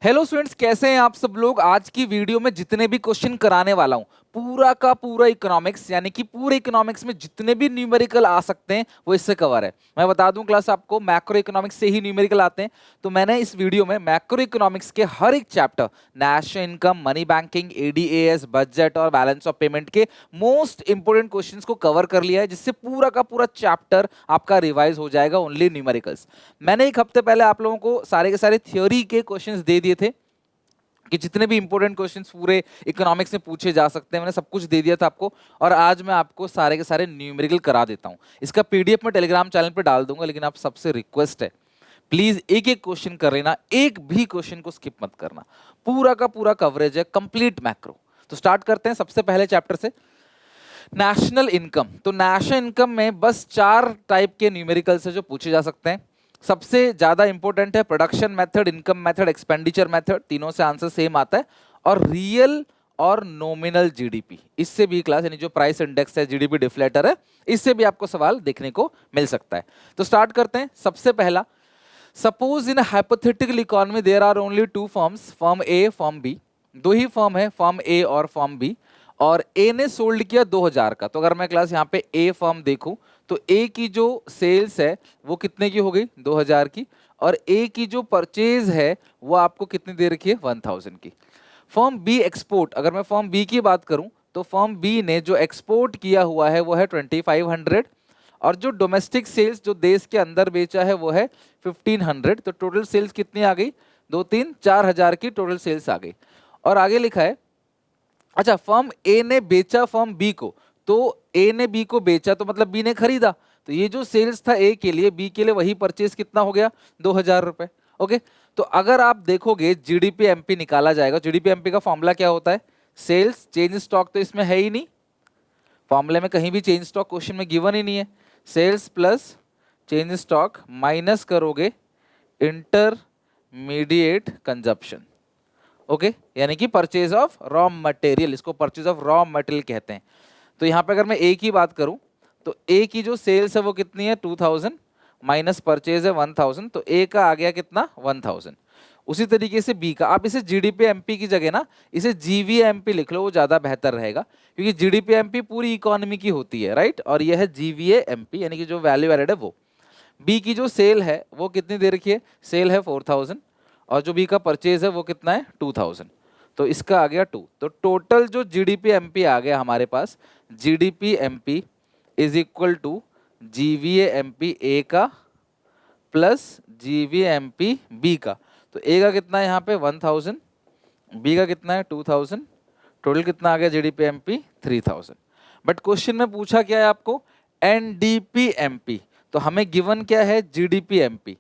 Hello students, कैसे हैं आप सब लोग। आज की वीडियो में जितने भी क्वेश्चन कराने वाला हूं पूरा का पूरा इकोनॉमिक्स, यानी कि पूरे इकोनॉमिक्स में जितने भी न्यूमेरिकल आ सकते हैं वो इससे कवर है। मैं बता दूं क्लास आपको, मैक्रो इकोनॉमिक्स से ही न्यूमेरिकल आते हैं। तो मैंने इस वीडियो में मैक्रो इकोनॉमिक्स के हर एक chapter, national income, money banking, ADAS, budget और बैलेंस ऑफ पेमेंट के मोस्ट इंपोर्टेंट क्वेश्चंस को कवर कर लिया है, जिससे पूरा का पूरा चैप्टर आपका रिवाइज हो जाएगा ओनली न्यूमेरिकल्स। मैंने एक हफ्ते पहले आप लोगों को सारे के सारे थ्योरी के क्वेश्चंस दे दिए थे कि जितने भी इंपॉर्टेंट क्वेश्चंस पूरे इकोनॉमिक्स में पूछे जा सकते हैं, मैंने सब कुछ दे दिया था आपको। और आज मैं आपको सारे के सारे न्यूमेरिकल करा देता हूं। इसका पीडीएफ मैं टेलीग्राम चैनल पे डाल दूंगा, लेकिन आप सबसे रिक्वेस्ट है प्लीज एक एक क्वेश्चन कर लेना, एक भी क्वेश्चन को स्किप मत करना। पूरा का पूरा कवरेज है, कंप्लीट मैक्रो। तो स्टार्ट करते हैं सबसे पहले चैप्टर से, नेशनल इनकम। तो नेशनल इनकम में बस 4 टाइप के न्यूमेरिकल्स है जो पूछे जा सकते हैं। सबसे ज्यादा इंपॉर्टेंट है production method, income method, expenditure method. तीनों से आंसर सेम आता है। और रियल और नॉमिनल जीडीपी, इससे भी क्लास यानी जो प्राइस इंडेक्स है, जीडीपी डिफ्लेटर है, इससे भी आपको सवाल देखने को मिल सकता है। तो स्टार्ट करते हैं। सबसे पहला, suppose in hypothetical economy there are only 2 firms, firm A firm B. दो ही फर्म है, फर्म ए और फर्म बी, और ए ने सोल्ड किया 2000 का। तो अगर मैं क्लास यहाँ पे ए फर्म देखूं तो ए की जो सेल्स है वो कितने की हो गई, 2000 की। और ए की जो परचेज है वो आपको कितनी दे रखी है, 1000 की। फर्म बी एक्सपोर्ट, अगर मैं फर्म बी की बात करूं तो फर्म बी ने जो एक्सपोर्ट किया हुआ है वो है 2500, और जो डोमेस्टिक सेल्स जो देश के अंदर बेचा है वो है 1500। तो टोटल सेल्स कितनी आ गई, 2-3-4 हजार की टोटल सेल्स आ गई। और आगे लिखा है, अच्छा फर्म ए ने बेचा फर्म बी को, तो ए ने बी को बेचा तो मतलब बी ने खरीदा। तो ये जो सेल्स था ए के लिए, बी के लिए वही परचेज कितना हो गया, 2000 रुपए। ओके, तो अगर आप देखोगे जीडीपी एमपी निकाला जाएगा। जीडीपी एमपी का फॉर्मूला क्या होता है, सेल्स चेंज स्टॉक, तो इसमें है ही नहीं, फॉर्मूले में कहीं भी चेंज स्टॉक क्वेश्चन में गिवन ही नहीं है। Sales plus change stock minus करोगे इंटरमीडिएट कंजप्शन। ओके, यानी कि परचेज ऑफ रॉ मटेरियल, इसको परचेज ऑफ रॉ मटेरियल कहते हैं। तो यहां पे अगर मैं ए की बात करूं तो ए की जो सेल्स है वो कितनी है, 2000 माइनस परचेज है 1000, तो ए का आ गया कितना, 1000। उसी तरीके से बी का, आप इसे जीडीपी एमपी की जगह ना इसे जीवीएमपी लिख लो, वो ज्यादा बेहतर रहेगा, क्योंकि जीडीपी एमपी पूरी इकोनॉमी की होती है, राइट। और यह है जीवीएमपी, यानी कि जो वैल्यू एडेड है वो। बी की जो सेल है वो कितनी दे रखी है, सेल है 4000, और जो बी का परचेज है वो कितना है, 2000। तो इसका आ गया 2। तो टोटल जो जीडीपी एमपी आ गया हमारे पास, GDP MP is equal to GVA MP A का प्लस जीवीए एमपी बी का। तो ए का कितना है यहाँ पे 1000, बी का कितना है 2000, टोटल कितना आ गया जीडीपी एमपी 3000। बट क्वेश्चन में पूछा क्या है आपको, एनडीपी एमपी। तो हमें गिवन क्या है, जीडीपी एमपी।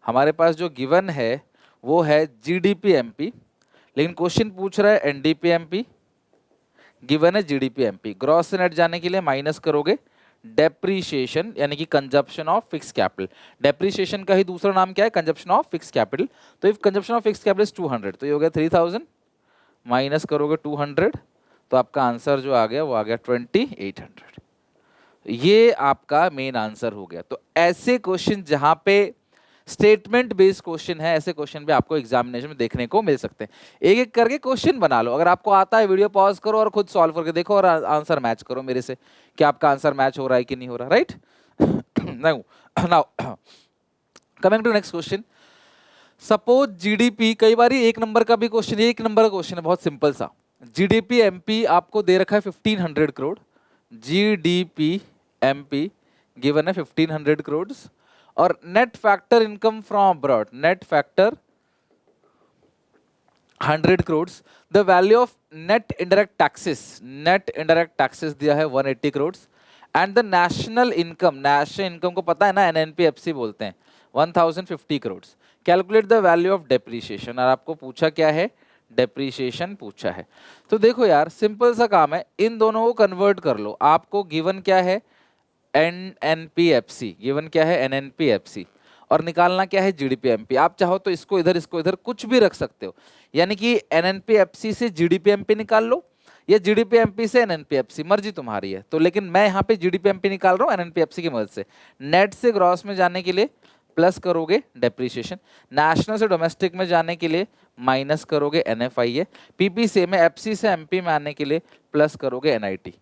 हमारे पास जो गिवन है वो है जीडीपी एमपी, लेकिन क्वेश्चन पूछ रहा है एनडीपी एमपी, गिवन है जीडीपी एमपी। ग्रॉस से नेट जाने के लिए माइनस करोगे डेप्रीशिएशन, यानी कि consumption of fix capital. Depreciation का ही दूसरा नाम क्या है, कंजप्शन ऑफ फिक्स कैपिटल। तो if consumption of fix capital is 200, तो ये हो गया 3000 माइनस करोगे 200, तो आपका आंसर जो आ गया वो आ गया 2800। ये आपका मेन आंसर हो गया। तो ऐसे क्वेश्चन जहां पे स्टेटमेंट बेस्ड क्वेश्चन है, ऐसे क्वेश्चन भी आपको एग्जामिनेशन में देखने को मिल सकते हैं। एक एक करके क्वेश्चन बना लो, अगर आपको आता है वीडियो पॉज करो और खुद सॉल्व करके देखो और आंसर मैच करो मेरे से कि आपका आंसर मैच हो रहा है कि नहीं हो रहा, right. Now coming to next question, suppose GDP, कई बार एक नंबर का भी क्वेश्चन, एक नंबर का क्वेश्चन है बहुत सिंपल सा। जीडीपी एमपी आपको दे रखा है 1500 करोड़, जीडीपी एमपी गिवन है 1500 करोड़, और net factor income from abroad, net factor 100 crore. The value of net indirect taxes, net indirect taxes दिया है 180 crore, and the national income, national income को पता है ना, एनएनपीएफसी बोलते हैं, 1050 crore. Calculate the value of depreciation, और आपको पूछा क्या है, डेप्रीशिएशन पूछा है। तो देखो यार सिंपल सा काम है, इन दोनों को कन्वर्ट कर लो। आपको गिवन क्या है, एनएनपीएफसी, गिवन क्या है एनएनपीएफसी, और निकालना क्या है जीडीपी एमपी। आप चाहो तो इसको इधर कुछ भी रख सकते हो, यानी कि एनएनपीएफसी से जीडीपी एमपी निकाल लो या जीडीपी एमपी से एनएनपीएफसी, मर्जी तुम्हारी है। तो लेकिन मैं यहाँ पे जीडीपी एमपी निकाल रहा हूँ एनएनपीएफसी की मदद से। नेट से ग्रॉस में जाने के लिए प्लस करोगे डेप्रीशिएशन, नेशनल से डोमेस्टिक में जाने के लिए माइनस करोगे NFIA, PPC में FC से MP में आने के लिए प्लस करोगे NIT।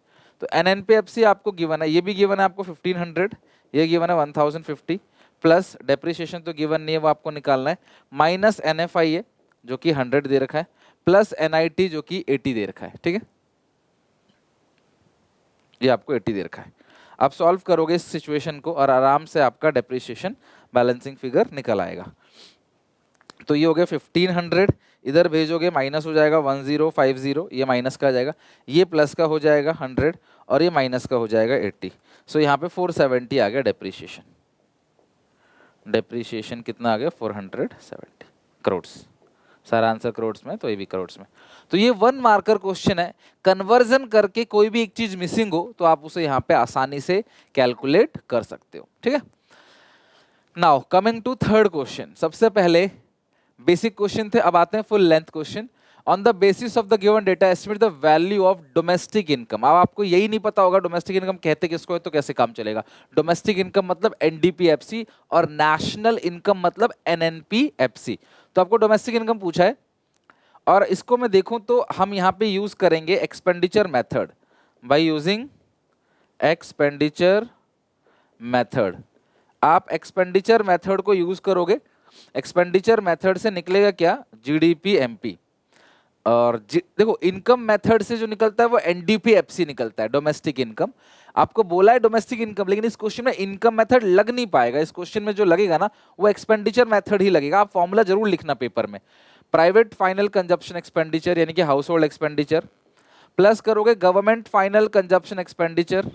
तो NNPFC आपको गिवन है, ये भी गिवन है आपको 1500, ये गिवन है 1050, प्लस डेप्रीशिएशन तो गिवन नहीं है, वो आपको निकालना है, माइनस NFIA जो कि 100 दे रखा है, प्लस NIT जो कि 80 दे रखा है। ठीक है, ये आपको 80 दे रखा है। आप सॉल्व करोगे इस सिचुएशन को और आराम से आपका डेप्रीशिएशन बैलेंसिंग फिगर निकल आएगा। तो ये हो गया 1500, इधर भेजोगे माइनस हो जाएगा 1050, ये माइनस का आ जाएगा, ये प्लस का हो जाएगा 100 और ये माइनस का हो जाएगा 80। सो यहाँ पे 470 आ गया डेप्रीशिएशन। डेप्रीशिएशन कितना आ गया? 470 करोड़। सारा आंसर करोड़ में, तो ये भी करोड़ में। तो ये 1 मार्कर क्वेश्चन है। कन्वर्जन करके कोई भी एक चीज मिसिंग हो तो आप उसे यहाँ पे आसानी से कैलकुलेट कर सकते हो। ठीक है, now coming to third question. सबसे पहले बेसिक क्वेश्चन थे, अब आते हैं full length question. On the basis of the given data estimate the value of domestic income. अब आपको यही नहीं पता होगा डोमेस्टिक इनकम कहते किसको है, तो कैसे काम चलेगा। डोमेस्टिक इनकम मतलब NDPFC और नेशनल इनकम मतलब NNPFC। तो आपको डोमेस्टिक इनकम पूछा है और इसको मैं देखूं तो हम यहाँ पे यूज करेंगे expenditure method. By using expenditure method, आप एक्सपेंडिचर मेथड को यूज करोगे। एक्सपेंडिचर मेथड से निकलेगा क्या? GDP MP। और देखो इनकम मेथड से जो निकलता है वो NDPFC निकलता है, डोमेस्टिक इनकम। आपको बोला है डोमेस्टिक इनकम, लेकिन इस क्वेश्चन में इनकम मेथड लग नहीं पाएगा। इस क्वेश्चन में जो लगेगा ना वो एक्सपेंडिचर मेथड ही लगेगा। आप फॉर्मूला जरूर लिखना पेपर में। प्राइवेट फाइनल कंजप्शन एक्सपेंडिचर यानी कि हाउस होल्ड एक्सपेंडिचर, प्लस करोगे government final consumption expenditure,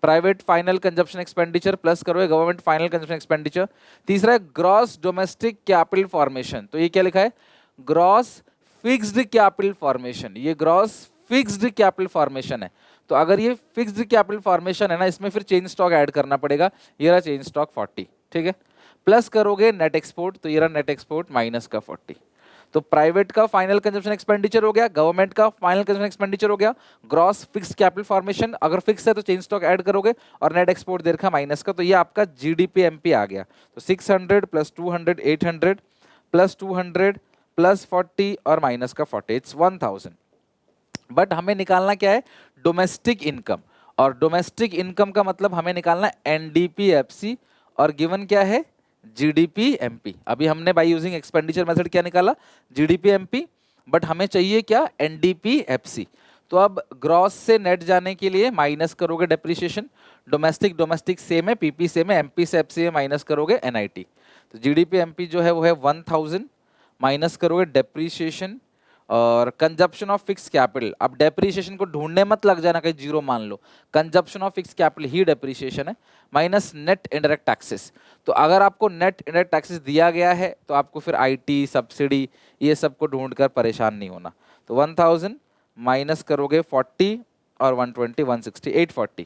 private final consumption expenditure plus करोगे गवर्नमेंट फाइनल कंजप्शन एक्सपेंडिचर। तीसरा है ग्रॉस डोमेस्टिक कैपिटल फॉर्मेशन। तो ये क्या लिखा है? Gross fixed capital formation. ये ग्रॉस फिक्स्ड कैपिटल फॉर्मेशन है। तो अगर ये फिक्स्ड कैपिटल फॉर्मेशन है ना, इसमें फिर चेंज स्टॉक ऐड करना पड़ेगा। ये रहा चेंज स्टॉक 40। ठीक है, प्लस करोगे नेट एक्सपोर्ट, तो ये रहा नेट एक्सपोर्ट माइनस का 40। तो प्राइवेट का फाइनल कंजप्शन एक्सपेंडिचर हो गया, गवर्नमेंट का फाइनल कंजप्शन एक्सपेंडिचर हो गया, ग्रॉस फिक्स कैपिटल फॉर्मेशन अगर फिक्स है तो चेंज स्टॉक ऐड करोगे और नेट एक्सपोर्ट दे रखा माइनस का। तो ये आपका GDP MP आ गया। तो 600 प्लस 200 800 प्लस 200 प्लस 40 और माइनस का 40, इट्स 1000। बट हमें निकालना क्या है? Domestic income. और डोमेस्टिक इनकम का मतलब हमें निकालना NDPFC और गिवन क्या है? GDP MP। अभी हमने बाय यूजिंग एक्सपेंडिचर मेथड क्या निकाला? GDP MP। बट हमें चाहिए क्या? NDPFC। तो अब ग्रॉस से नेट जाने के लिए माइनस करोगे डेप्रीशिएशन, डोमेस्टिक डोमेस्टिक सेम है, PP सेम है, MP से FC में माइनस करोगे NIT। तो GDP MP जो है वो है 1000, माइनस करोगे डेप्रीशिएशन और कंजप्शन ऑफ फिक्स कैपिटल। अब डेप्रीशिएशन को ढूंढने मत लग जाना कहीं जीरो मान लो, कंजप्शन ऑफ फिक्स कैपिटल ही डेप्रीशिएशन है, माइनस नेट इनडायरेक्ट टैक्सेस। तो अगर आपको नेट इनडायरेक्ट टैक्सेस दिया गया है तो आपको फिर IT सब्सिडी ये सब को ढूंढकर परेशान नहीं होना। तो 1000 माइनस करोगे 40 और 120 160 840।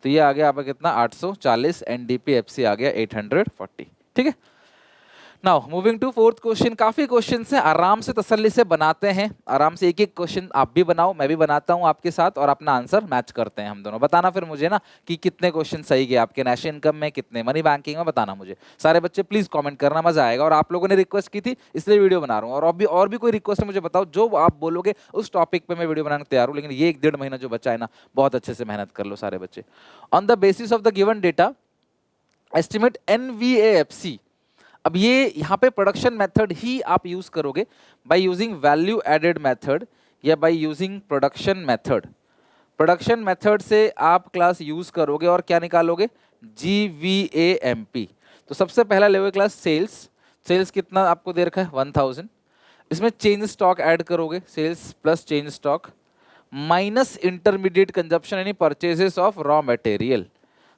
तो ये आ गया आपका कितना? 840। NDPFC आ गया 840। ठीक है, now moving to fourth question. काफी क्वेश्चन से आराम से तसल्ली से बनाते हैं, आराम से एक एक क्वेश्चन आप भी बनाओ, मैं भी बनाता हूं आपके साथ और अपना आंसर मैच करते हैं हम दोनों। बताना फिर मुझे ना कि कितने क्वेश्चन सही गए आपके, नेशनल इनकम में कितने, मनी बैंकिंग में, बताना मुझे। सारे बच्चे प्लीज कमेंट करना, मजा आएगा। और आप लोगों ने रिक्वेस्ट की थी इसलिए वीडियो बना रहा हूँ। और भी कोई रिक्वेस्ट है मुझे बताओ, जो आप बोलोगे उस टॉपिक पे मैं वीडियो बनाने को तैयार हूँ। लेकिन ये 1-1.5 महीना जो बचा है ना, बहुत अच्छे से मेहनत कर लो सारे बच्चे। On the basis of the given data estimate NVAFC। अब ये यहाँ पे प्रोडक्शन मेथड ही आप यूज करोगे by using value added method या by using production method. Production method से आप क्लास यूज करोगे और क्या निकालोगे? GVAMP। तो सबसे पहला लेवल क्लास सेल्स। सेल्स कितना आपको दे रखा है? 1000। इसमें चेंज स्टॉक ऐड करोगे, sales plus change stock minus intermediate consumption यानी परचेजेस ऑफ रॉ मटेरियल।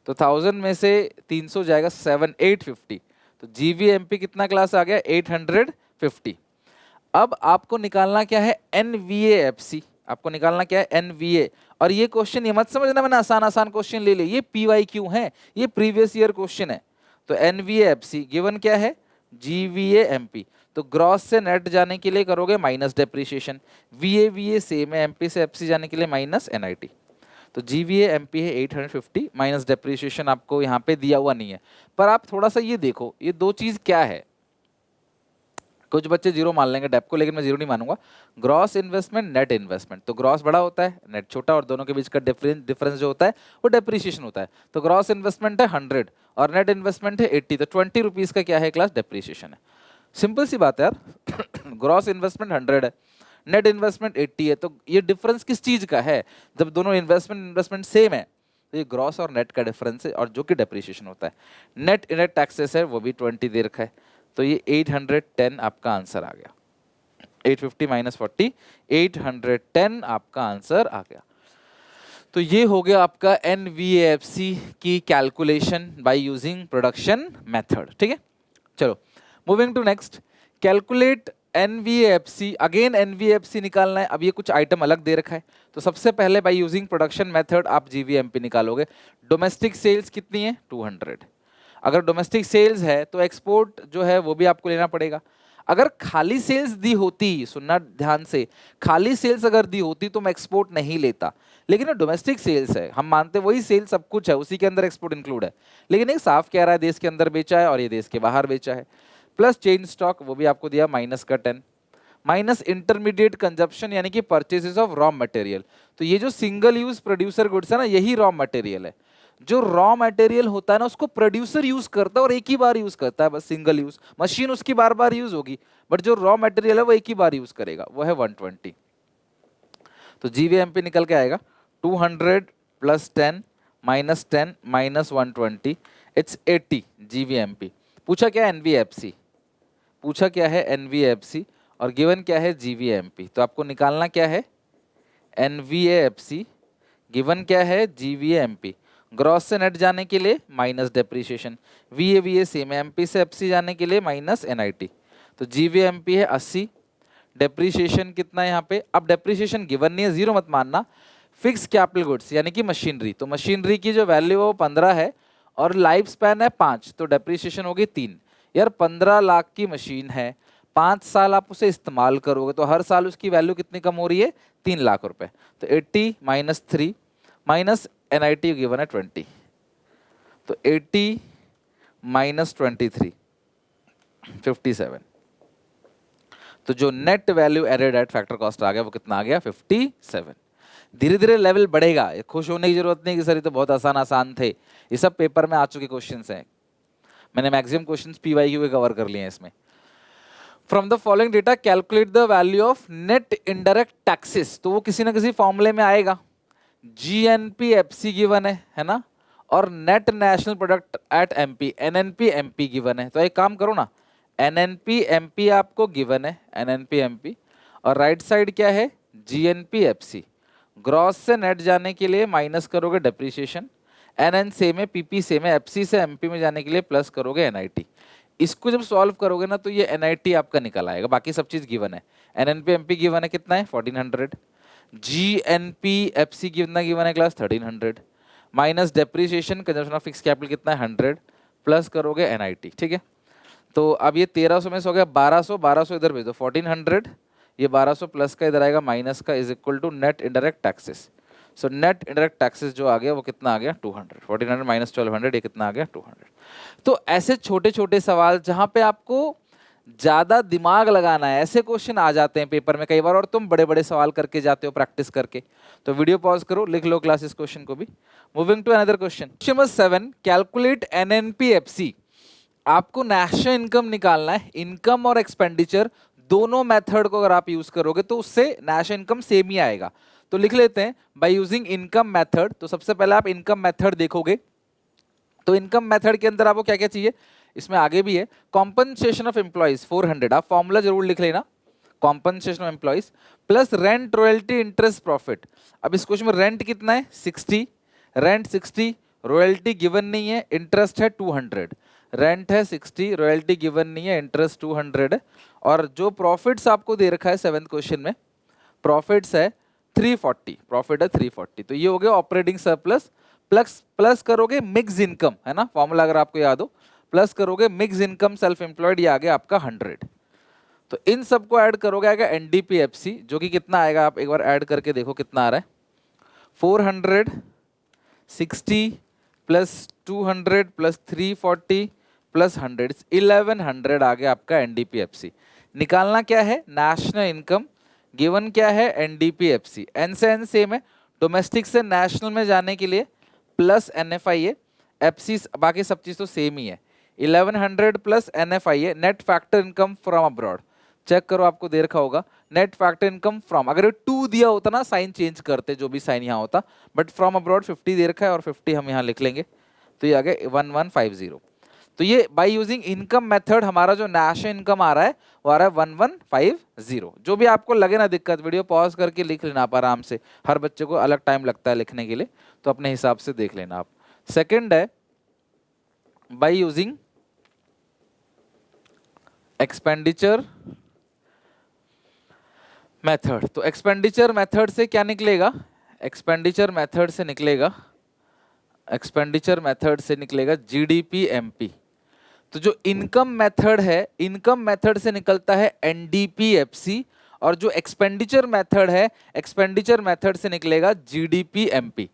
तो 1000 में से 300 जाएगा 7850। तो GVMP कितना क्लास आ गया? 850। अब आपको निकालना क्या है? NVAFC। आपको निकालना क्या है? NVA। और ये क्वेश्चन ये मत समझना मैंने आसान आसान क्वेश्चन ले लिए, ये PYQ है, ये प्रीवियस ईयर क्वेश्चन है। तो NVAFC गिवन क्या है? GVAMP। तो ग्रॉस से नेट जाने के लिए करोगे माइनस डेप्रीशिएशन, VA सेम है, MP से FC जाने के लिए माइनस NIT। तो जीवीए एमपी है 850 माइनस डेप्रिसिएशन आपको यहाँ पे दिया हुआ नहीं है, पर आप थोड़ा सा ये देखो ये दो चीज क्या है। कुछ बच्चे जीरो मान लेंगे डेप को, लेकिन मैं जीरो नहीं मानूंगा। ग्रॉस इन्वेस्टमेंट, नेट इन्वेस्टमेंट, तो ग्रॉस बड़ा होता है, नेट छोटा, और दोनों के बीच का डिफरेंस जो होता है वो डेप्रिसिएशन होता है। तो ग्रॉस इन्वेस्टमेंट है 100 और नेट इन्वेस्टमेंट है 80, तो 20 रुपीज का क्या है क्लास, डेप्रिसिएशन है। सिंपल सी बात है यार। ग्रॉस इन्वेस्टमेंट 100 है, नेट इन्वेस्टमेंट 80 है, तो ये डिफरेंस किस चीज का है, जब दोनों इन्वेस्टमेंट सेम है तो ये ग्रॉस और नेट का डिफरेंस है, और जो कि डेप्रिसिएशन होता है। नेट इनडायरेक्ट टैक्सेस है वो भी 20 दे रखा है, तो ये 810 आपका आंसर आ गया। 850 माइनस 40, 810 आपका आंसर आ गया। तो ये हो गया आपका एनवीएफसी की calculation by using production method, ठीक है। चलो moving to next, calculate NVFC. Again NVFC निकालना है, अब ये कुछ आइटम अलग दे रखा है, तो सबसे पहले बाय यूजिंग प्रोडक्शन मेथड आप जीवीएमपी निकालोगे। डोमेस्टिक सेल्स कितनी है, 200। अगर डोमेस्टिक सेल्स है तो एक्सपोर्ट जो है वो भी आपको लेना पड़ेगा। अगर खाली सेल्स दी होती, सुनना ध्यान से, खाली सेल्स अगर दी होती तो मैं एक्सपोर्ट नहीं लेता, लेकिन डोमेस्टिक सेल्स है, हम मानते वही सेल सब कुछ है, उसी के अंदर एक्सपोर्ट इंक्लूड है, लेकिन एक साफ कह रहा है देश के अंदर बेचा है और ये देश के बाहर बेचा है। प्लस चेन स्टॉक वो भी आपको दिया माइनस का 10, माइनस इंटरमीडिएट कंजप्शन यानी कि परचेसेस ऑफ रॉ मटेरियल। तो ये जो सिंगल यूज प्रोड्यूसर गुड्स है ना, यही रॉ मटेरियल है। जो रॉ मटेरियल होता है ना उसको प्रोड्यूसर यूज करता है और एक ही बार यूज करता है, बस सिंगल यूज, मशीन उसकी बार बार यूज होगी, बट जो रॉ मटेरियल है वो एक ही बार यूज करेगा, वो है 120। तो जीवीएमपी निकल के आएगा 200 plus 10 minus 10 minus 120, it's 80 GVMP. पूछा क्या है एनवीएफसी, पूछा क्या है एनवीएफसी, और गिवन क्या है जीवीएमपी। तो आपको निकालना क्या है एनवीएफसी, गिवन क्या है जीवीएमपी। ग्रॉस से नेट जाने के लिए माइनस डेप्रिसिएशन, वीए सेम है, एमपी से एफसी जाने के लिए माइनस एनआईटी। तो जीवीएमपी है 80, डेप्रिसिएशन कितना है यहाँ पे, अब डेप्रिसिएशन गिवन नहीं है, जीरो मत मानना। फिक्स कैपिटल गुड्स यानी कि मशीनरी, तो मशीनरी की जो वैल्यू है वो 15 है और लाइफ स्पैन है 5, तो डेप्रिसिएशन होगी 3। यार 15 लाख की मशीन है, 5 साल आप उसे इस्तेमाल करोगे तो हर साल उसकी वैल्यू कितनी कम हो रही है, 3 लाख रुपए। तो 80 माइनस 3 माइनस एनआईटी गिवन है 20, तो 80 माइनस 23 57। तो जो net value added at factor cost आ गया वो कितना आ गया, 57। धीरे धीरे लेवल बढ़ेगा, खुश होने की जरूरत नहीं कि सर ये तो बहुत आसान आसान थे, ये सब पेपर में आ चुके क्वेश्चंस हैं, मैंने मैक्सिमम क्वेश्चंस पीवाईक्यू के कवर कर लिए हैं इसमें। From the following data calculate the value of net indirect taxes, तो वो किसी ना किसी फॉर्मूले में आएगा। जीएनपी गिवन है ना, और net national product at MP NNP given है। तो एक काम करो ना, एनएनपी आपको गिवन है एनएनपी, और राइट साइड क्या है जीएनपी। ग्रॉस से नेट जाने के लिए माइनस करोगे डेप्रिसिएशन, एनएन सेम है, पीपी सेम है, एफसी से एमपी में जाने के लिए प्लस करोगे एनआईटी। इसको जब सॉल्व करोगे ना तो ये एनआईटी आपका निकल आएगा, बाकी सब चीज गिवन है। एनएनपी गिवन है कितना है 1400, जीएनपी कितना गिवन है class 1300, minus depreciation consumption of fix capital कितना है 100, प्लस करोगे एनआईटी, ठीक है। तो अब ये 1300 में से हो गया 1200, 1200 इधर भेज दो 1400, ये 1200 प्लस का इधर आएगा माइनस का, is equal to net indirect taxes. So net indirect taxes जो आ गया वो कितना आ गया 200, 1400 माइनस 1200, ये कितना आ गया 200। तो ऐसे छोटे छोटे सवाल जहां पे आपको ज्यादा दिमाग लगाना है, ऐसे क्वेश्चन आ जाते हैं पेपर में कई बार, और तुम बड़े बड़े सवाल करके जाते हो प्रैक्टिस करके। तो वीडियो पॉज करो, लिख लो क्लास इस क्वेश्चन को भी। Moving to another question, question number 7, calculate NNPFC. आपको नेशनल इनकम निकालना है, इनकम और एक्सपेंडिचर दोनों मेथड को अगर आप यूज करोगे तो उससे नेशनल इनकम सेम ही आएगा। तो लिख लेते हैं बाय यूजिंग इनकम मेथड। तो सबसे पहले आप इनकम मेथड देखोगे, तो इनकम मेथड के अंदर आपको क्या क्या चाहिए, इसमें आगे भी है कॉम्पनसेशन ऑफ एम्प्लॉइज 400, आप फॉर्मूला जरूर लिख लेना, compensation of employees plus rent royalty interest profit. अब इस क्वेश्चन में रेंट कितना है 60, रेंट 60, रॉयल्टी गिवन नहीं है, इंटरेस्ट है 200, रेंट है 60, रॉयल्टी गिवन नहीं है, इंटरेस्ट 200, और जो प्रॉफिट्स आपको दे रखा है 7th क्वेश्चन में, प्रॉफिट्स है 340, प्रॉफिट है 340। तो ये हो गया ऑपरेटिंग सरप्लस, प्लस करोगे मिक्स इनकम, है ना फॉर्मूला अगर आपको याद हो, प्लस करोगे मिक्स इनकम सेल्फ एम्प्लॉयड, ये आ गया आपका 100। तो इन सबको ऐड करोगे आएगा एनडीपीएफसी, जो कि कितना आएगा आप एक बार ऐड करके देखो कितना आ रहा है, 460 प्लस 200 प्लस 340 प्लस 100, 1100 आ गया आपका एनडीपीएफसी। निकालना क्या है? National income. गिवन क्या है? एनडीपीएफसी। एन से एन सेम है, डोमेस्टिक से नेशनल में जाने के लिए प्लस एनएफआईए, एफसी बाकी सब चीज तो सेम ही है। 1100 plus NFIA, net factor income from abroad. Check करो, आपको दे रखा होगा नेट फैक्टर इनकम फ्रॉम, अगर 2 दिया होता ना साइन चेंज करते, जो भी साइन यहाँ होता, बट फ्रॉम अब्रॉड 50 दे रखा है और 50 हम यहाँ लिख लेंगे, तो ये आ गया 1150। तो ये बाय यूजिंग इनकम मेथड हमारा जो नेशनल इनकम आ रहा है वो आ रहा है 1150। जो भी आपको लगे ना दिक्कत, वीडियो पॉज करके लिख लेना आप आराम से, हर बच्चे को अलग टाइम लगता है लिखने के लिए, तो अपने हिसाब से देख लेना आप। सेकंड है बाय यूजिंग एक्सपेंडिचर मेथड। तो एक्सपेंडिचर मेथड से क्या निकलेगा? एक्सपेंडिचर मेथड से निकलेगा, एक्सपेंडिचर मेथड से निकलेगा जीडीपी एमपी। तो जो इनकम मेथड है, इनकम मेथड से निकलता है एनडीपीएफसी, और जो एक्सपेंडिचर मेथड है, एक्सपेंडिचर मेथड से निकलेगा जीडीपी एमपी।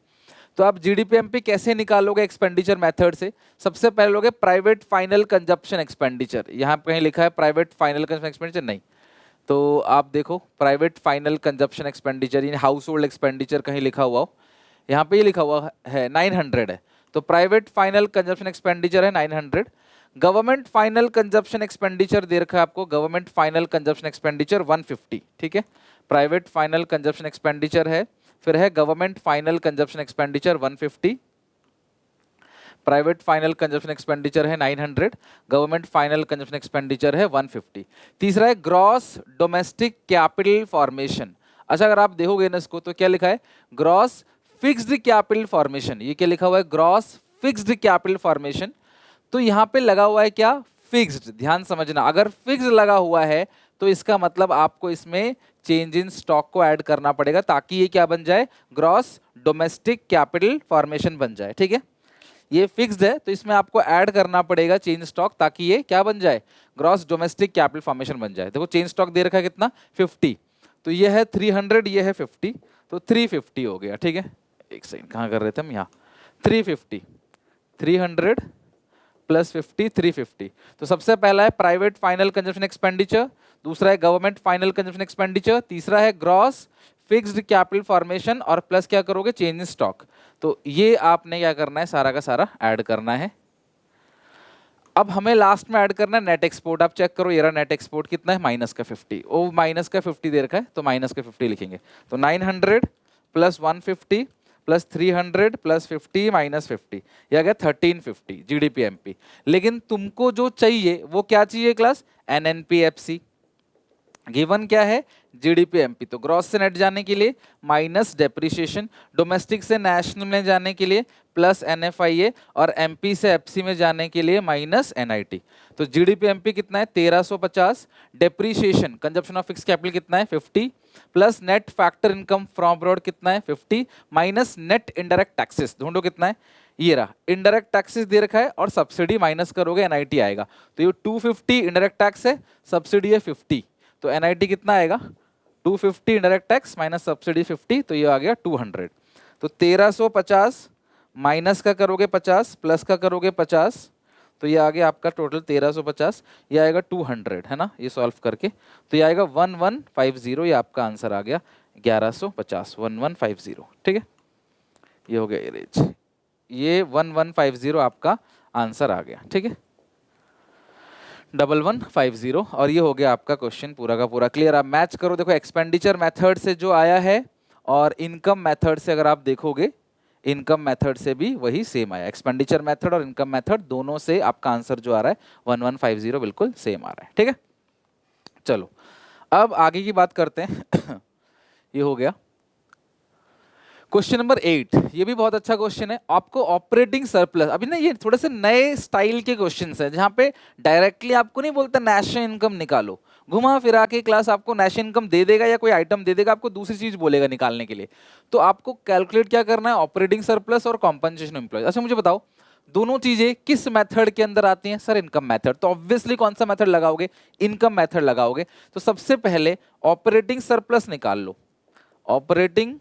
तो आप जीडीपी एमपी कैसे निकालोगे एक्सपेंडिचर मेथड से? सबसे पहले लोगे प्राइवेट फाइनल कंजप्शन एक्सपेंडिचर। यहां कहीं लिखा है प्राइवेट फाइनल कंजप्शन एक्सपेंडिचर? नहीं। तो आप देखो प्राइवेट फाइनल कंजप्शन एक्सपेंडिचर यानी हाउस होल्ड एक्सपेंडिचर कहीं लिखा हुआ हो, यहाँ पे ये लिखा हुआ है 900 है, तो प्राइवेट फाइनल कंजप्शन एक्सपेंडिचर है 900। गवर्नमेंट फाइनल कंजप्शन एक्सपेंडिचर दे रखा है आपको, गवर्नमेंट फाइनल कंजप्शन एक्सपेंडिचर 150, ठीक है। प्राइवेट फाइनल कंजप्शन एक्सपेंडिचर है, फिर है government final consumption expenditure 150, private final consumption expenditure है 900, गवर्नमेंट फाइनल कंजप्शन एक्सपेंडिचर है 150। तीसरा है ग्रॉस डोमेस्टिक कैपिटल फॉर्मेशन। अच्छा, अगर आप देखोगे ना इसको तो क्या लिखा है? Gross fixed capital formation. ये क्या लिखा हुआ है? Gross fixed capital formation. तो यहाँ पे लगा हुआ है क्या? फिक्स्ड। ध्यान समझना, अगर फिक्स्ड लगा हुआ है तो इसका मतलब आपको इसमें चेंज इन स्टॉक को ऐड करना पड़ेगा, ताकि ये क्या बन जाए? ग्रॉस डोमेस्टिक कैपिटल फॉर्मेशन बन जाए, ठीक है। ये फिक्स्ड है तो इसमें आपको ऐड करना पड़ेगा चेंज स्टॉक, ताकि ये क्या बन जाए? ग्रॉस डोमेस्टिक कैपिटल फॉर्मेशन बन जाए। देखो चेंज स्टॉक दे रखा है कितना? 50, तो ये है 300, ये है 50, तो 350 हो गया, ठीक है। एक सेकंड, कहाँ कर रहे थे हम? यहाँ 350, 300 प्लस 50, 350। तो सबसे पहला है प्राइवेट फाइनल कंजप्शन एक्सपेंडिचर, दूसरा है गवर्नमेंट फाइनल कंजप्शन एक्सपेंडिचर, तीसरा है ग्रॉस फिक्स्ड कैपिटल फॉर्मेशन, और प्लस क्या करोगे? Change in stock. तो ये आपने क्या करना है? सारा का सारा ऐड करना है। अब हमें लास्ट में ऐड करना है नेट एक्सपोर्ट। आप चेक करो, ये रहा नेट एक्सपोर्ट कितना है? माइनस का 50। ओ माइनस का 50 दे रखा है तो माइनस का 50 लिखेंगे। तो 900 प्लस 150 प्लस 300 प्लस 50 माइनस 50, ये आ गया 1350 जीडीपी एमपी। लेकिन तुमको जो चाहिए वो क्या चाहिए क्लास? एनएनपीएफसी। गिवन क्या है? GDP MP. तो ग्रॉस से नेट जाने के लिए माइनस डेप्रिसिएशन, डोमेस्टिक से नेशनल में जाने के लिए प्लस एनएफआईए, और एमपी से एफसी में जाने के लिए माइनस एनआईटी। तो जीडीपी एमपी कितना है? 1350। Depreciation consumption of fix capital कितना है? 50, plus net factor income from abroad कितना है? 50, माइनस नेट इनडायरेक्ट टैक्सेस, ढूंढो कितना है? ये रहा, इनडायरेक्ट टैक्सेस दे रखा है और सब्सिडी माइनस करोगे एनआईटी आएगा। तो ये 250 इनडायरेक्ट टैक्स है, सब्सिडी है 50, तो एनआईटी कितना आएगा? 250 इनडायरेक्ट टैक्स माइनस सब्सिडी 50, तो ये आ गया 200। तो 1350 माइनस का करोगे 50, प्लस का करोगे 50, तो ये आ गया आपका टोटल 1350, ये आएगा 200, है ना, ये सॉल्व करके। तो ये आएगा 1150, ये आपका आंसर आ गया 1150, 1150, ठीक है। ये हो गया एवरेज, ये 1150 आपका आंसर आ गया, ठीक है, 1150। और ये हो गया आपका क्वेश्चन पूरा का पूरा क्लियर। आप मैच करो, देखो एक्सपेंडिचर मेथड से जो आया है और इनकम मेथड से अगर आप देखोगे, इनकम मेथड से भी वही सेम आया। एक्सपेंडिचर मेथड और इनकम मेथड दोनों से आपका आंसर जो आ रहा है 1150 बिल्कुल सेम आ रहा है, ठीक है। चलो अब आगे की बात करते हैं। ये हो गया क्वेश्चन नंबर 8। ये भी बहुत अच्छा क्वेश्चन है। आपको ऑपरेटिंग सरप्लस, अभी ना ये थोड़े से नए स्टाइल के क्वेश्चंस हैं जहां पे डायरेक्टली आपको नहीं बोलता नेशनल इनकम निकालो, घुमा फिरा के क्लास आपको नेशनल इनकम दे देगा या कोई आइटम दे देगा, आपको दूसरी चीज बोलेगा निकालने के लिए। तो आपको कैलकुलेट क्या करना है? ऑपरेटिंग सरप्लस और कॉम्पनसेशन एम्प्लॉय। अच्छा मुझे बताओ, दोनों चीजें किस मेथड के अंदर आती हैं? Sir income method. तो ऑब्वियसली कौन सा मेथड लगाओगे? इनकम मेथड लगाओगे। तो सबसे पहले ऑपरेटिंग सरप्लस निकाल लो। ऑपरेटिंग